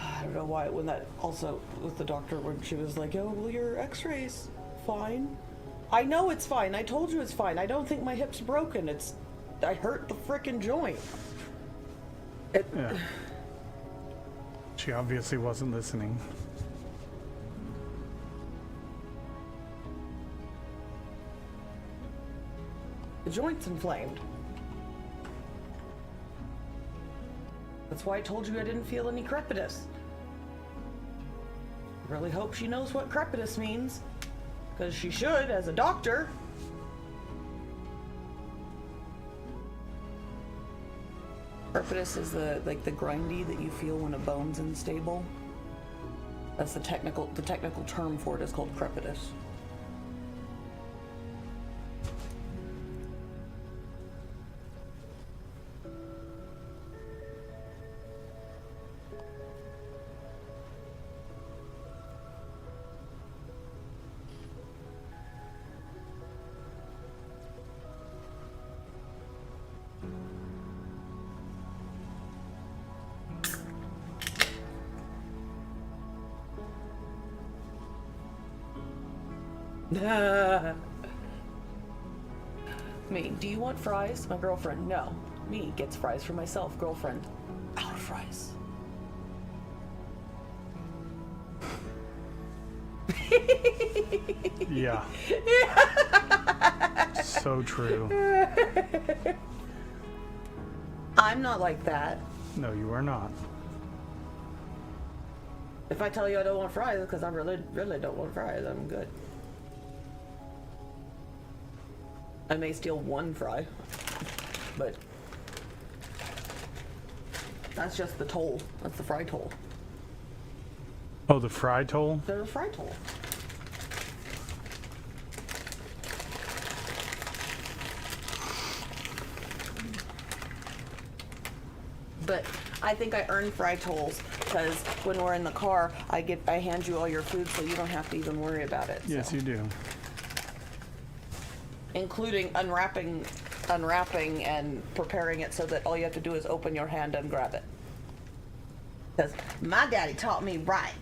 I don't know why, when that also with the doctor, when she was like, oh, well, your x-ray's fine. I know it's fine. I told you it's fine. I don't think my hip's broken. I hurt the frickin' joint. Yeah. She obviously wasn't listening. The joint's inflamed. That's why I told you I didn't feel any crepitus. Really hope she knows what crepitus means. Because she should, as a doctor. Crepitus is the grindy that you feel when a bone's unstable. That's the technical term for it is called crepitus. Me, do you want fries? My girlfriend, no. Me, gets fries for myself. Girlfriend, our fries. Yeah. So true. I'm not like that. No, you are not. If I tell you I don't want fries, it's because I really don't want fries. I'm good. I may steal one fry, but that's just the toll. That's the fry toll. Oh, the fry toll? They're a fry toll. But I think I earn fry tolls because when we're in the car, I hand you all your food so you don't have to even worry about it. Yes, so. you do. Including unwrapping and preparing it so that all you have to do is open your hand and grab it. Because my daddy taught me right.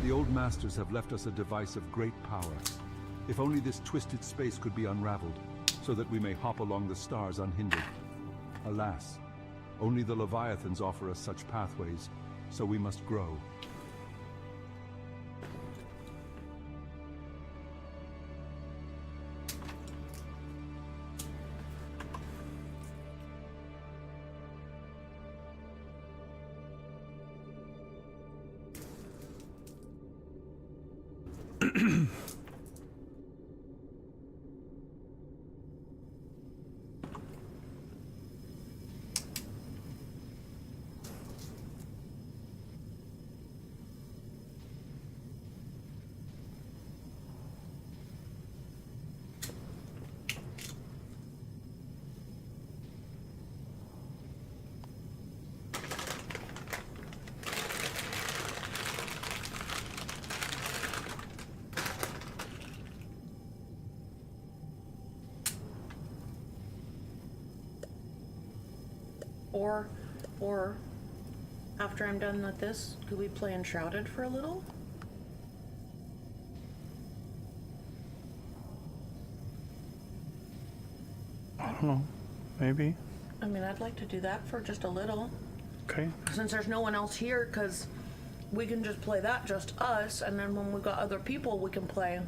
The old masters have left us a device of great power. If only this twisted space could be unraveled, so that we may hop along the stars unhindered. Alas, only the Leviathans offer us such pathways, so we must grow. Or after I'm done with this, could we play Enshrouded for a little? I don't know. Maybe. I mean, I'd like to do that for just a little. Okay. Since there's no one else here, because we can just play that, just us, and then when we got other people, we can play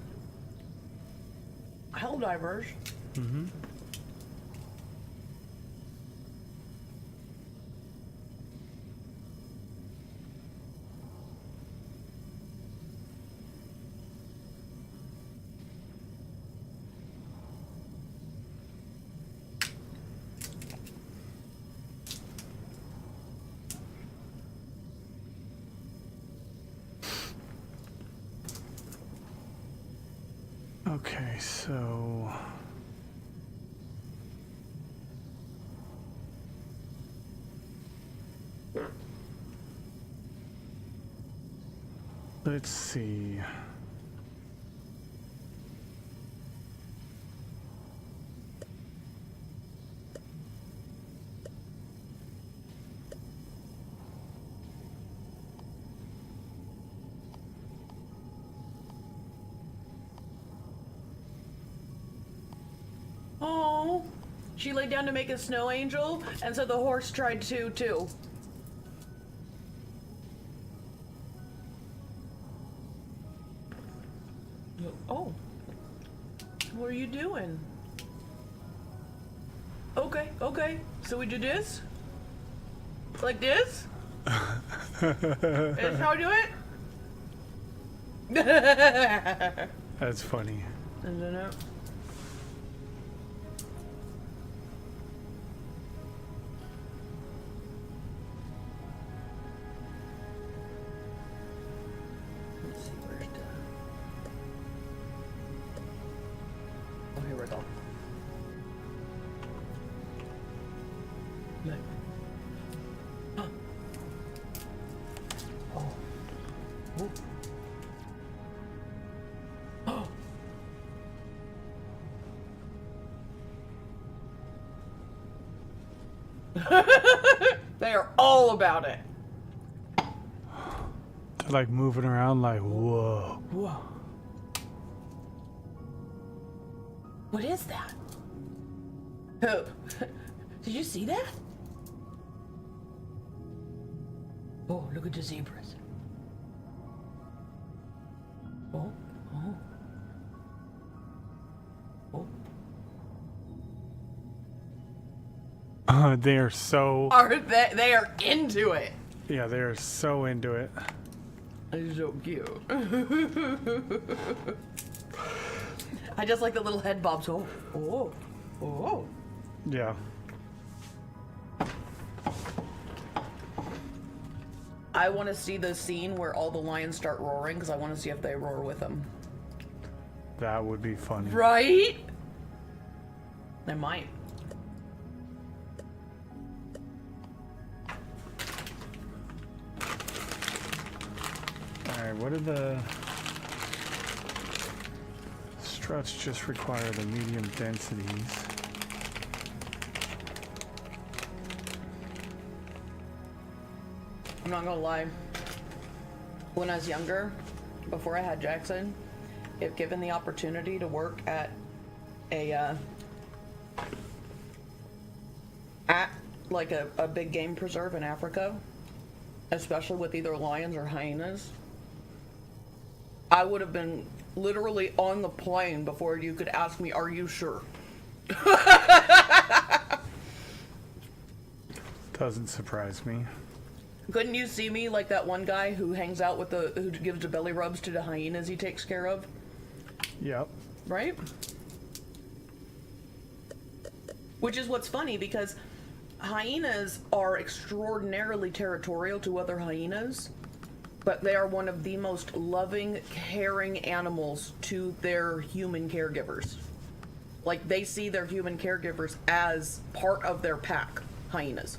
Helldivers. Mm-hmm. Okay, so let's see. Oh, she laid down to make a snow angel, and so the horse tried to too. Oh, what are you doing? Okay, so we do this? Like this? That's how we do it? That's funny. Isn't it? Let's see, where's the... Oh, here we go. Look. Oh. Oh. Oh. They are all about it. They're like moving around like, whoa. Whoa. What is that? Oh. Did you see that? Oh, look at the zebras. Oh, oh. Oh. They are so. Are they are into it. Yeah, they are so into it. It's so cute. I just like the little head bobs. Oh, oh, oh. Yeah. I want to see the scene where all the lions start roaring because I want to see if they roar with them. That would be funny. Right? They might. Alright, what are the struts? Just require the medium densities. I'm not gonna lie. When I was younger, before I had Jackson, if given the opportunity to work at a a big game preserve in Africa, especially with either lions or hyenas, I would have been literally on the plane before you could ask me, "Are you sure?" Doesn't surprise me. Couldn't you see me like that one guy who hangs out with who gives the belly rubs to the hyenas he takes care of? Yep. Right? Which is what's funny, because hyenas are extraordinarily territorial to other hyenas, but they are one of the most loving, caring animals to their human caregivers. Like, they see their human caregivers as part of their pack, hyenas.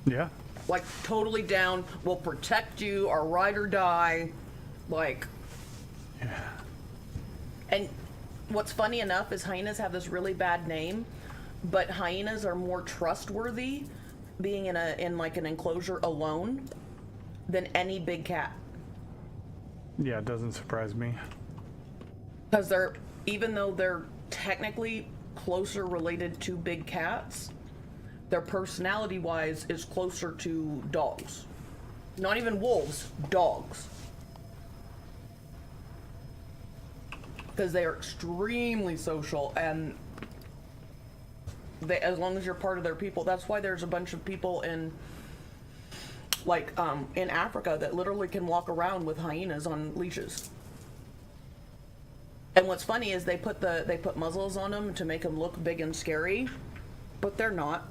Yeah. Like, totally down, will protect you, or ride or die, like... Yeah. And what's funny enough is hyenas have this really bad name, but hyenas are more trustworthy being in like an enclosure alone than any big cat. Yeah, it doesn't surprise me. Because even though they're technically closer related to big cats, their personality-wise is closer to dogs. Not even wolves, dogs. Because they are extremely social, and as long as you're part of their people, that's why there's a bunch of people in Africa that literally can walk around with hyenas on leashes. And what's funny is they put muzzles on them to make them look big and scary, but they're not.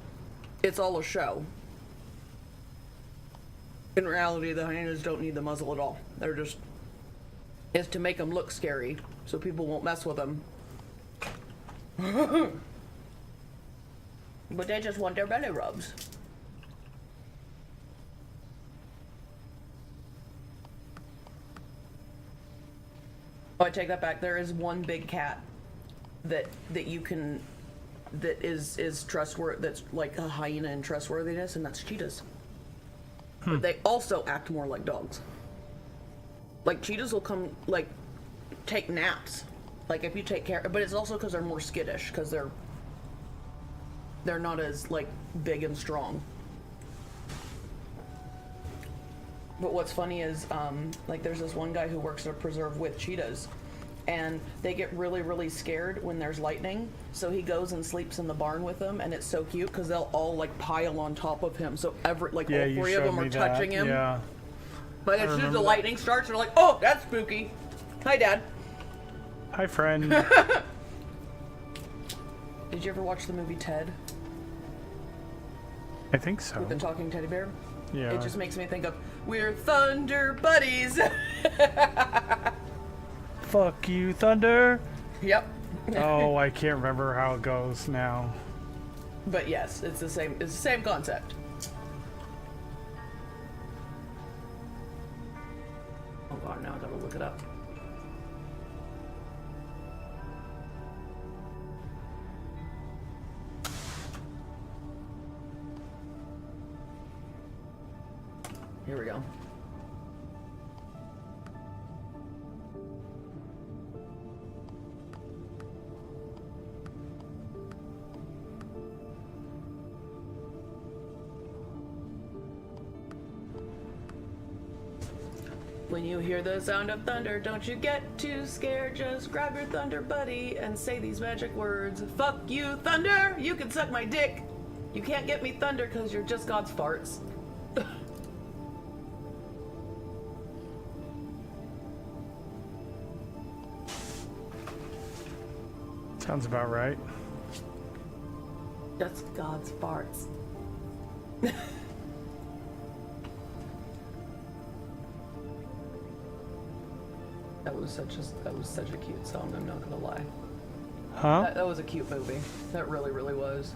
It's all a show. In reality, the hyenas don't need the muzzle at all. It's to make them look scary, so people won't mess with them. But they just want their belly rubs. Oh, I take that back. There is one big cat that is trustworthy, that's like a hyena in trustworthiness, and that's cheetahs. But they also act more like dogs. Like, cheetahs will come, like, take naps. Like, if you take care, but it's also because they're more skittish, because they're not as, like, big and strong. But what's funny is, like, there's this one guy who works at a preserve with cheetahs, and they get really, really scared when there's lightning, so he goes and sleeps in the barn with them, and it's so cute, because they'll all, like, pile on top of him, so all three of them are touching him. Yeah. But as soon as the lightning starts, they're like, "Oh, that's spooky. Hi, Dad." Hi, friend. Did you ever watch the movie Ted I think so. with the talking teddy bear? Yeah. It just makes me think of, we're Thunder Buddies. Fuck you, Thunder. Yep. Oh, I can't remember how it goes now. But yes, it's the same concept. Oh god, now I gotta look it up. Here we go. When you hear the sound of thunder, don't you get too scared. Just grab your thunder buddy and say these magic words. Fuck you, thunder! You can suck my dick! You can't get me thunder because you're just God's farts. Sounds about right. Just God's farts. That was such a cute song, I'm not gonna lie. Huh? That was a cute movie. That really, really was.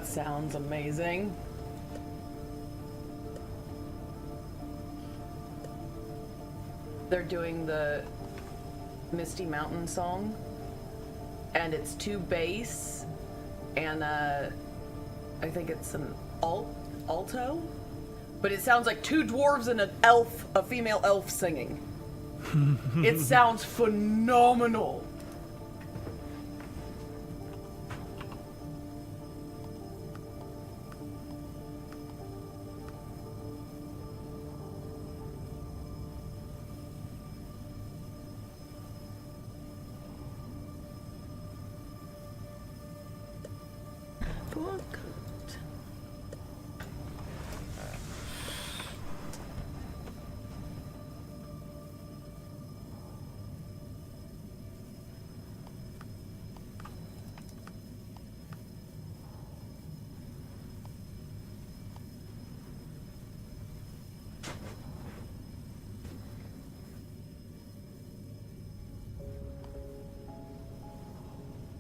That sounds amazing. They're doing the Misty Mountain song, and it's 2 bass, and I think it's an alto, but it sounds like 2 dwarves and an elf, a female elf singing. It sounds phenomenal.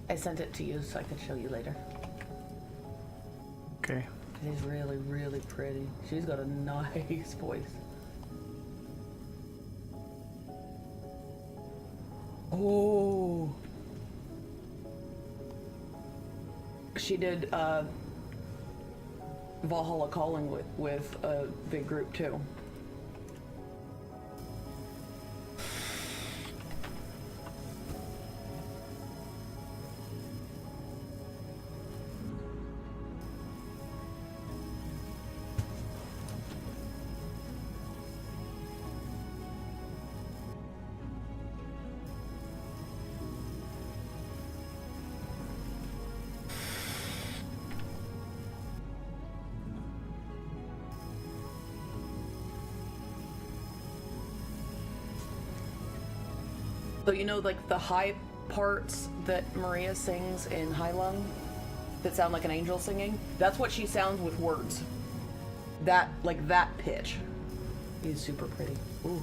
I sent it to you so I could show you later. Okay. It is really, really pretty. She's got a nice voice. Oh. She did Valhalla Calling with a big group too. So you know, like the high parts that Maria sings in High Lung that sound like an angel singing, that's what she sounds with words. That, like that pitch is super pretty. Ooh.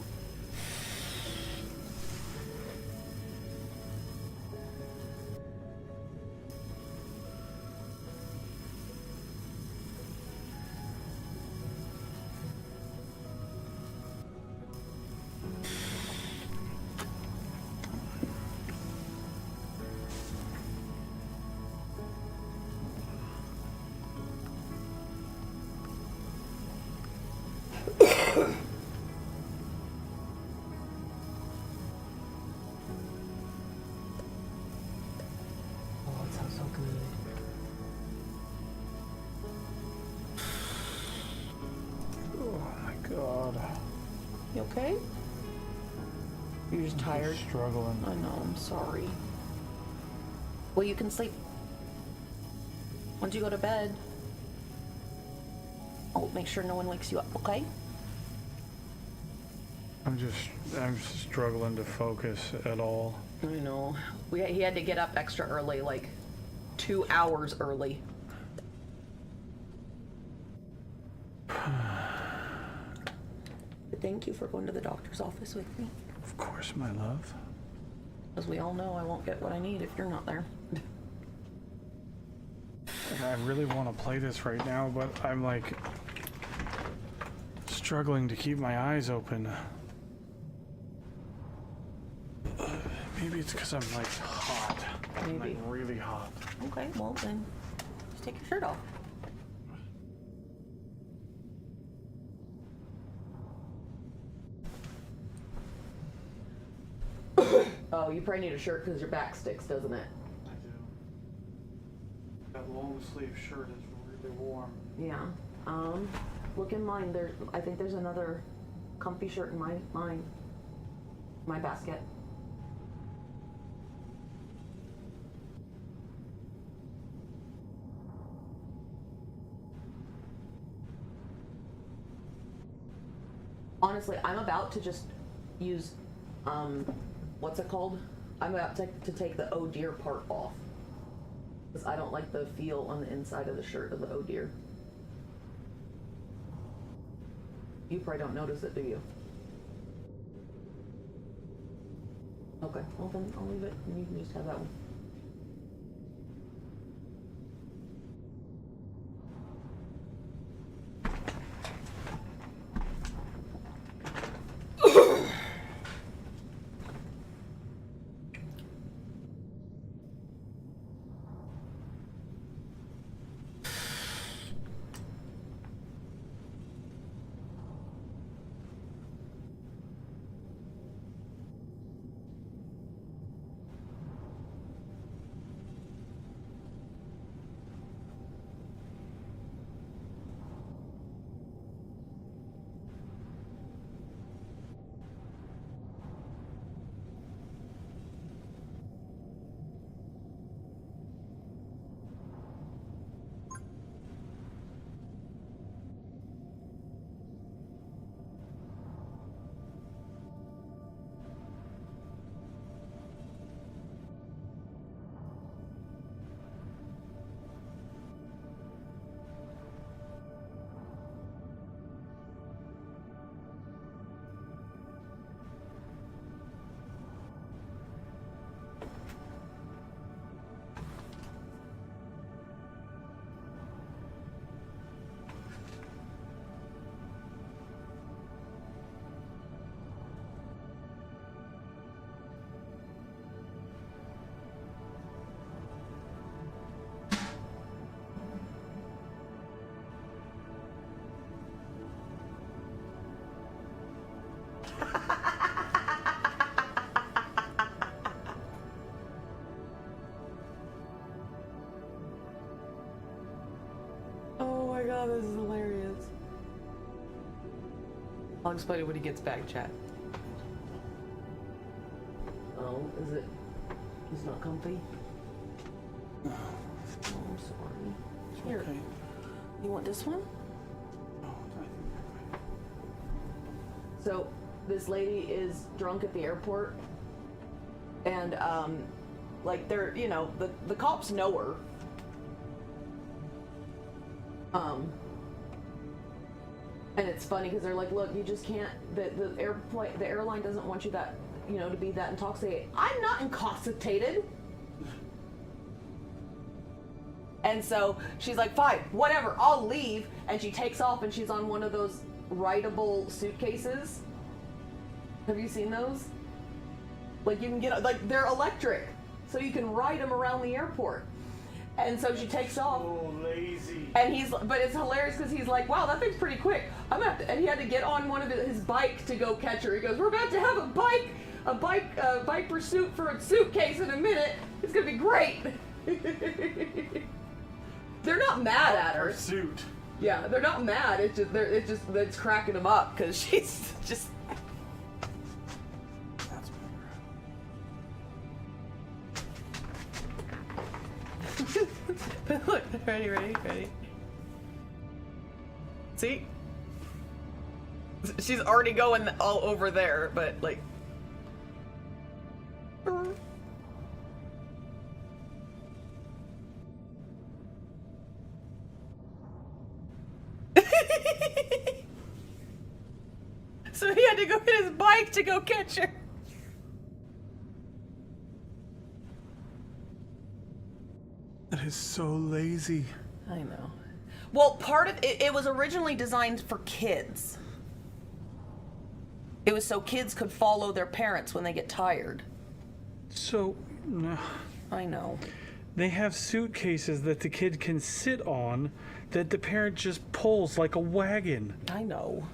You okay? You're just tired? Struggling. I know, I'm sorry. Well, you can sleep once you go to bed. I'll make sure no one wakes you up, okay? I'm just struggling to focus at all. I know. He had to get up extra early, like 2 hours early. Thank you for going to the doctor's office with me. Of course, my love. As we all know, I won't get what I need if you're not there. I really want to play this right now, but I'm like struggling to keep my eyes open. Maybe it's because I'm like hot. I'm like really hot. Okay, well then, just take your shirt off. Oh, you probably need a shirt because your back sticks, doesn't it? I do. That long sleeve shirt is really warm. Yeah. Look in mine. I think there's another comfy shirt in my basket. Honestly, I'm about to just use, what's it called? I'm about to take the oh dear part off. Because I don't like the feel on the inside of the shirt of the oh dear. You probably don't notice it, do you? Okay, well then I'll leave it and you can just have that one. this is hilarious. I'll explain it when he gets back, chat. Oh, is it? He's not comfy? Oh, I'm sorry. Here. Okay. You want this one? Oh, I think you're right. So, this lady is drunk at the airport, and like they're, you know, the cops know her. And it's funny because they're like, look, you just can't. The airline doesn't want you that, you know, to be that intoxicated. I'm not intoxicated. And so she's like, fine, whatever, I'll leave. And she takes off, and she's on one of those rideable suitcases. Have you seen those? Like you can get, like they're electric, so you can ride them around the airport. And so she takes off. Oh, lazy. And but it's hilarious because he's like, wow, that thing's pretty quick. I'm gonna have to, and he had to get on one of his bike to go catch her. He goes, we're about to have a bike pursuit for a suitcase in a minute. It's gonna be great. They're not mad at her. Pursuit. Yeah, they're not mad. It's cracking them up because she's just. That's better. Look, ready. See? She's already going all over there, but like. So he had to go get his bike to go catch her. That is so lazy. I know. Well, part of it was originally designed for kids. It was so kids could follow their parents when they get tired. So, no. I know. They have suitcases that the kid can sit on that the parent just pulls like a wagon. I know.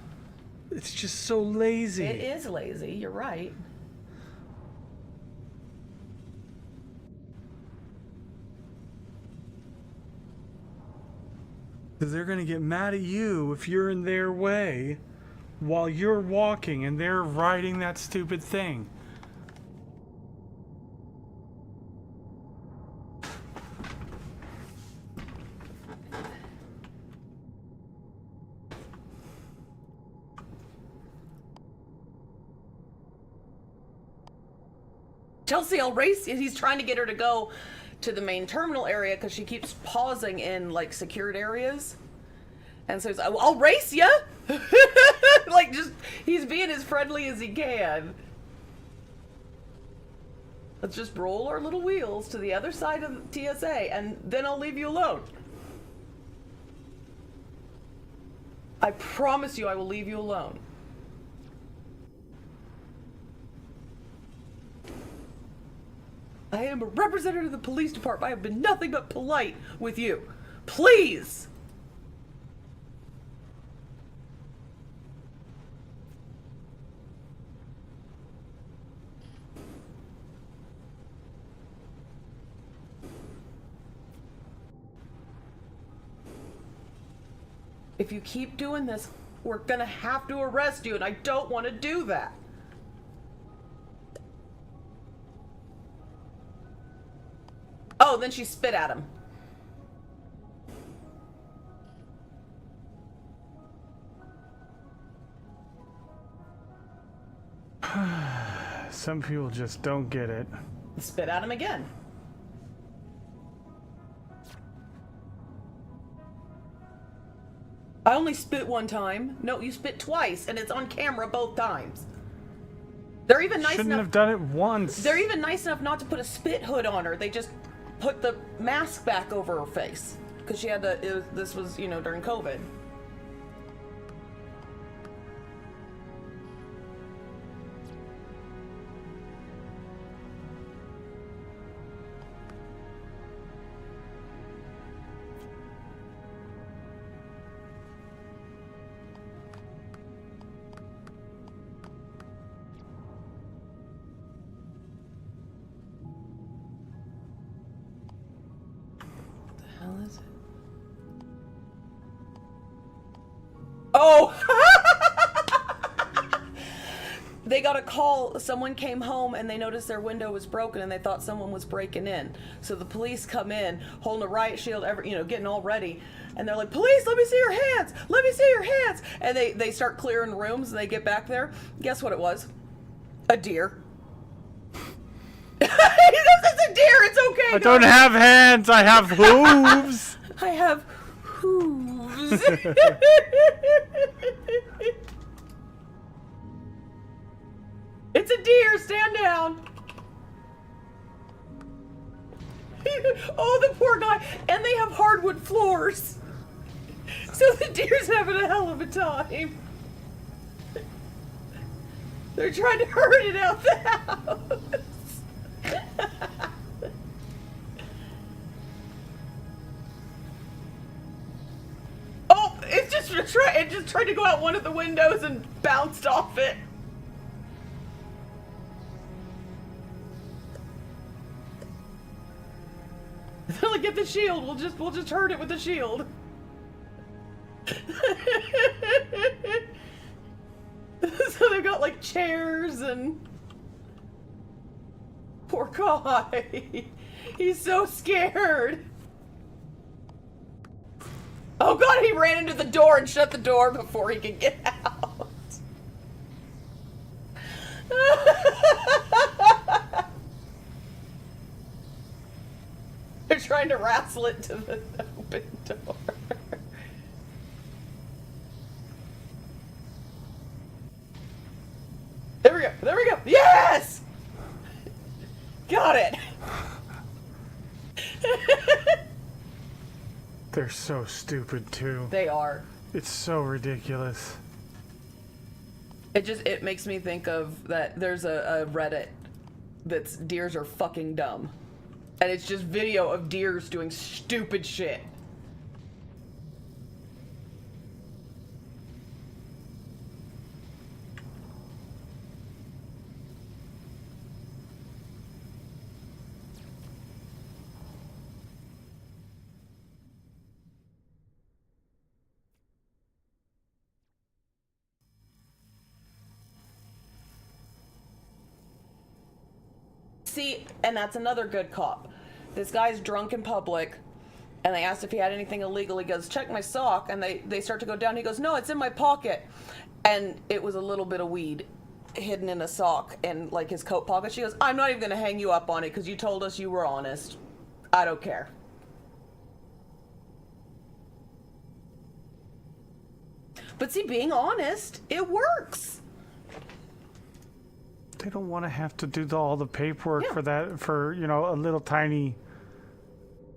It's just so lazy. It is lazy, you're right. Because they're going to get mad at you if you're in their way while you're walking and they're riding that stupid thing. Chelsea, I'll race you. He's trying to get her to go to the main terminal area because she keeps pausing in like secured areas. And so he's like, I'll race you. Like just, he's being as friendly as he can. Let's just roll our little wheels to the other side of TSA and then I'll leave you alone. I promise you I will leave you alone. I am a representative of the police department. I have been nothing but polite with you. Please! If you keep doing this, we're gonna have to arrest you, and I don't want to do that. Oh, then she spit at him. Some people just don't get it. Spit at him again. I only spit one time. No, you spit twice, and it's on camera both times. They're even nice Shouldn't enough. have done it once. They're even nice enough not to put a spit hood on her. They just put the mask back over her face because she had to. This was, you know, during COVID. What the hell is it? Oh! They got a call. Someone came home and they noticed their window was broken and they thought someone was breaking in. So the police come in holding a riot shield, getting all ready. And they're like, police, let me see your hands. Let me see your hands. And they start clearing rooms and they get back there. Guess what it was? A deer. This is a deer. It's okay. I don't have hands. I have hooves. I have hooves. It's a deer. Stand down. Oh, the poor guy. And they have hardwood floors. So the deer's having a hell of a time. They're trying to herd it out the house. Oh, it just tried to go out one of the windows and bounced off it. They're like, get the shield. We'll just hurt it with the shield. So they've got like chairs and poor guy. He's so scared. Oh god, he ran into the door and shut the door before he could get out. They're trying to wrestle it to the open door. There we go. There we go. Yes! Got it. They're so stupid too. They are. It's so ridiculous. It makes me think of that there's a Reddit that's deers are fucking dumb. And it's just video of deers doing stupid shit. See, and that's another good cop. This guy's drunk in public, and they asked if he had anything illegal. He goes, check my sock, and they start to go down. He goes, no, it's in my pocket. And it was a little bit of weed hidden in a sock in, like, his coat pocket. She goes, I'm not even going to hang you up on it because you told us you were honest. I don't care. But see, being honest, it works. They don't want to have to do all the paperwork Yeah. for that, for, a little tiny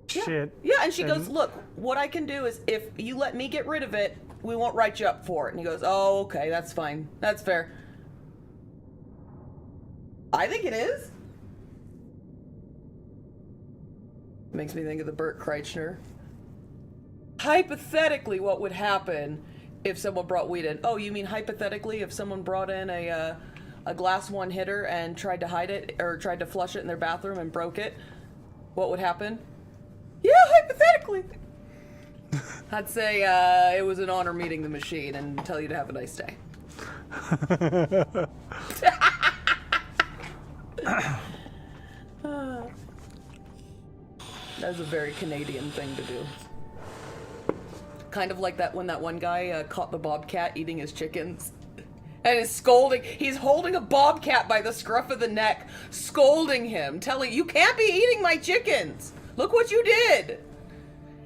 shit. Yeah, and she goes, look, what I can do is if you let me get rid of it, we won't write you up for it. And he goes, oh, okay, that's fine. That's fair. I think it is. Makes me think of the Bert Kreischer. Hypothetically, what would happen if someone brought weed in? Oh, you mean hypothetically if someone brought in a glass one hitter and tried to hide it or tried to flush it in their bathroom and broke it? What would happen? Yeah, hypothetically. I'd say it was an honor meeting the machine and tell you to have a nice day. That's a very Canadian thing to do. Kind of like that when that one guy caught the bobcat eating his chickens. And is scolding. He's holding a bobcat by the scruff of the neck, scolding him, telling, you can't be eating my chickens. Look what you did.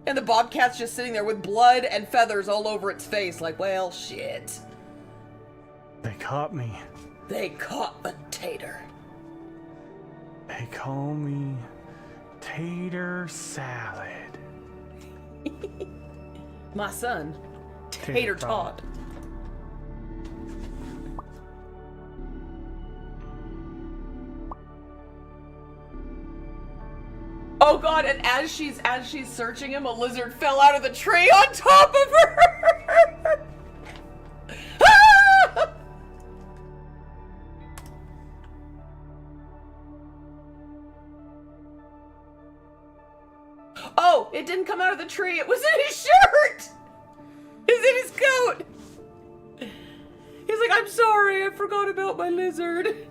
And the bobcat's just sitting there with blood and feathers all over its face, like, well, shit. They caught me. They caught the tater. They call me Tater Salad. My son, Tater Tot. Oh god, and as she's searching him, a lizard fell out of the tree on top of her! Ah! Oh, it didn't come out of the tree, it was in his shirt! It was in his coat! I'm sorry, I forgot about my lizard.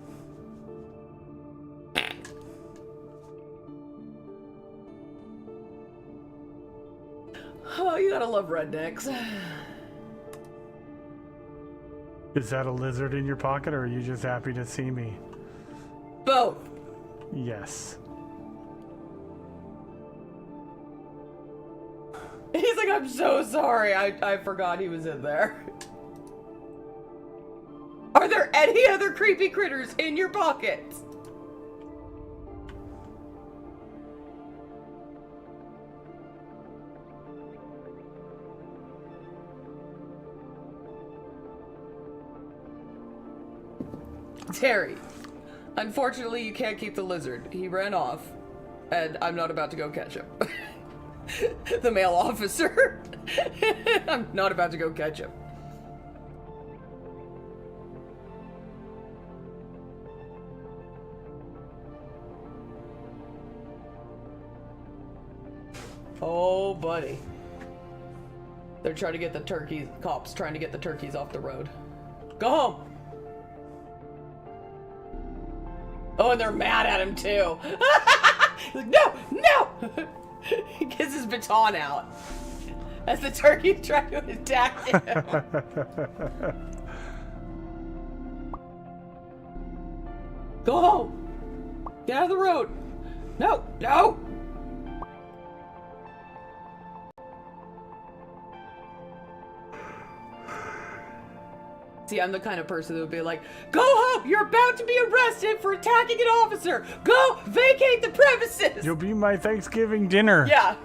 Oh, you gotta love rednecks. Is that a lizard in your pocket, or are you just happy to see me? Both. Yes. He's like, I'm so sorry, I forgot he was in there. Are there any other creepy critters in your pockets? Terry, unfortunately you can't keep the lizard. He ran off, and I'm not about to go catch him. The male officer. I'm not about to go catch him. Oh, buddy. They're trying to get the turkeys, cops trying to get the turkeys off the road. Go home! Oh, and they're mad at him too. Like, no, no! He gets his baton out as the turkey tries to attack him. Go home! Get out of the road! No, no! See, I'm the kind of person that would be like, go home! You're about to be arrested for attacking an officer! Go vacate the premises! You'll be my Thanksgiving dinner. Yeah.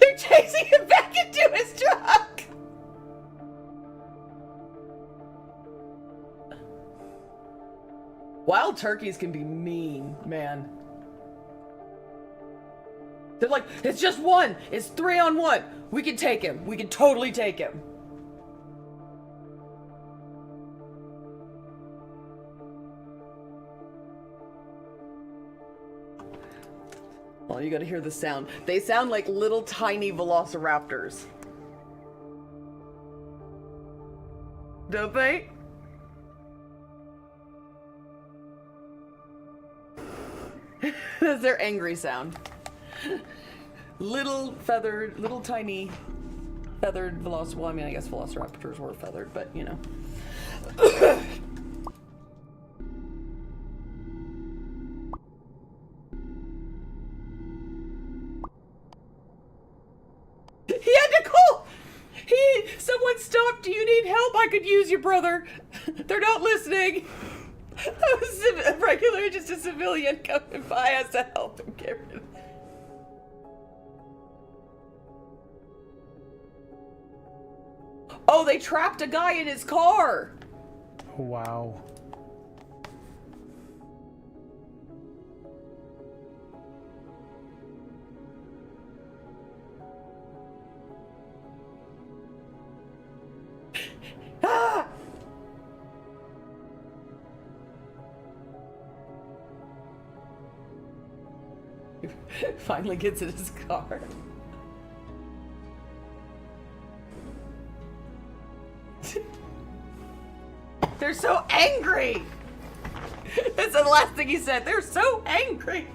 They're chasing him back into his truck! Wild turkeys can be mean, man. They're like, it's just one! It's 3-on-1! We can take him. We can totally take him. Well, you gotta hear the sound. They sound like little tiny velociraptors. Don't they? That's their angry sound. Little feathered, little tiny feathered velociraptors. Well, I mean, I guess velociraptors were feathered, but you know. He had to call! Someone stop! Do you need help? I could use you, brother! They're not listening! I was a regular, just a civilian coming by us to help him get rid of it. Oh, they trapped a guy in his car! Wow. Ah! Finally gets in his car. They're so angry! That's the last thing he said. They're so angry!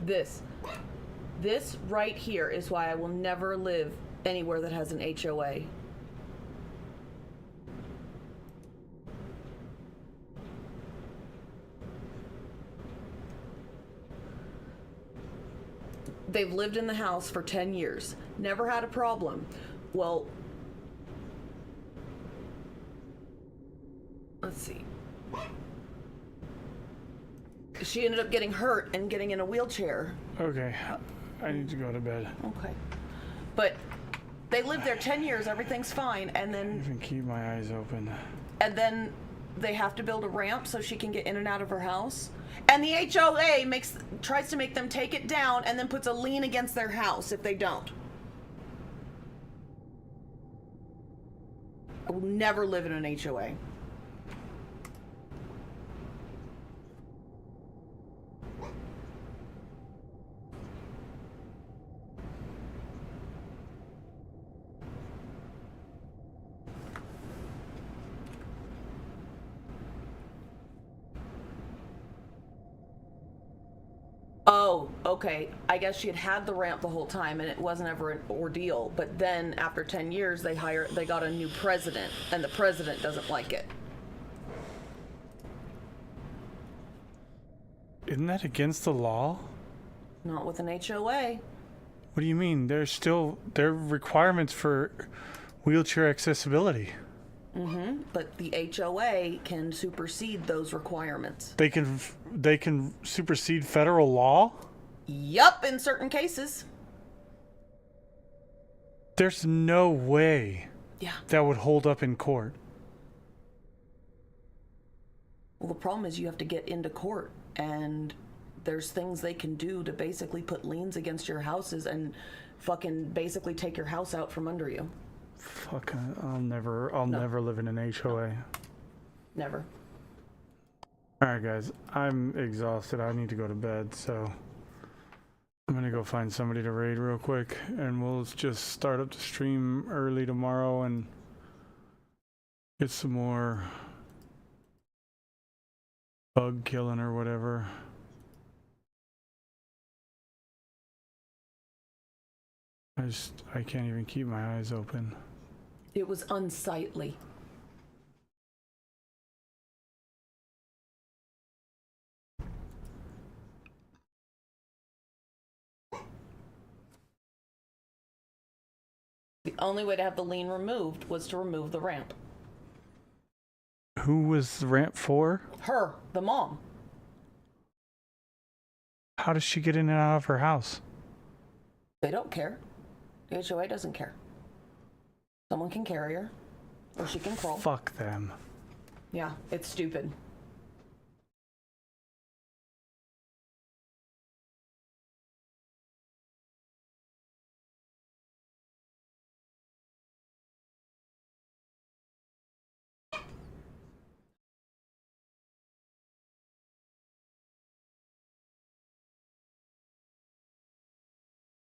This right here is why I will never live anywhere that has an HOA. They've lived in the house for 10 years, never had a problem. Well, let's see. She ended up getting hurt and getting in a wheelchair. Okay, I need to go to bed. Okay. But they lived there 10 years, everything's fine, and I then even keep my eyes open. they have to build a ramp so she can get in and out of her house. And the HOA tries to make them take it down and then puts a lien against their house if they don't. I will never live in an HOA. Oh, okay. I guess she had the ramp the whole time and it wasn't ever an ordeal. But then after 10 years, they got a new president and the president doesn't like it. Isn't that against the law? Not with an HOA. What do you mean? There are requirements for wheelchair accessibility. But the HOA can supersede those requirements. They can supersede federal law? Yup, in certain cases. There's no way Yeah. that would hold up in court. Well, the problem is you have to get into court, and there's things they can do to basically put liens against your houses and fucking basically take your house out from under you. Fuck, I'll never live in an HOA. Never. Alright guys, I'm exhausted. I need to go to bed, so I'm gonna go find somebody to raid real quick, and we'll just start up the stream early tomorrow and get some more bug killing or whatever. I can't even keep my eyes open. It was unsightly. The only way to have the lien removed was to remove the ramp. Who was the ramp for? Her, the mom. How does she get in and out of her house? They don't care. The HOA doesn't care. Someone can carry her, or she can crawl. Fuck them. Yeah, it's stupid.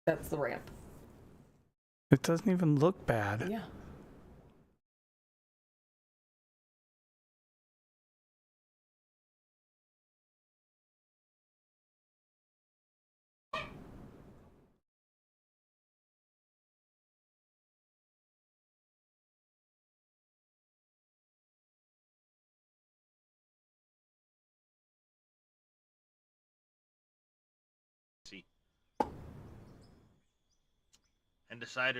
That's the ramp. It doesn't even look bad. Yeah. And decided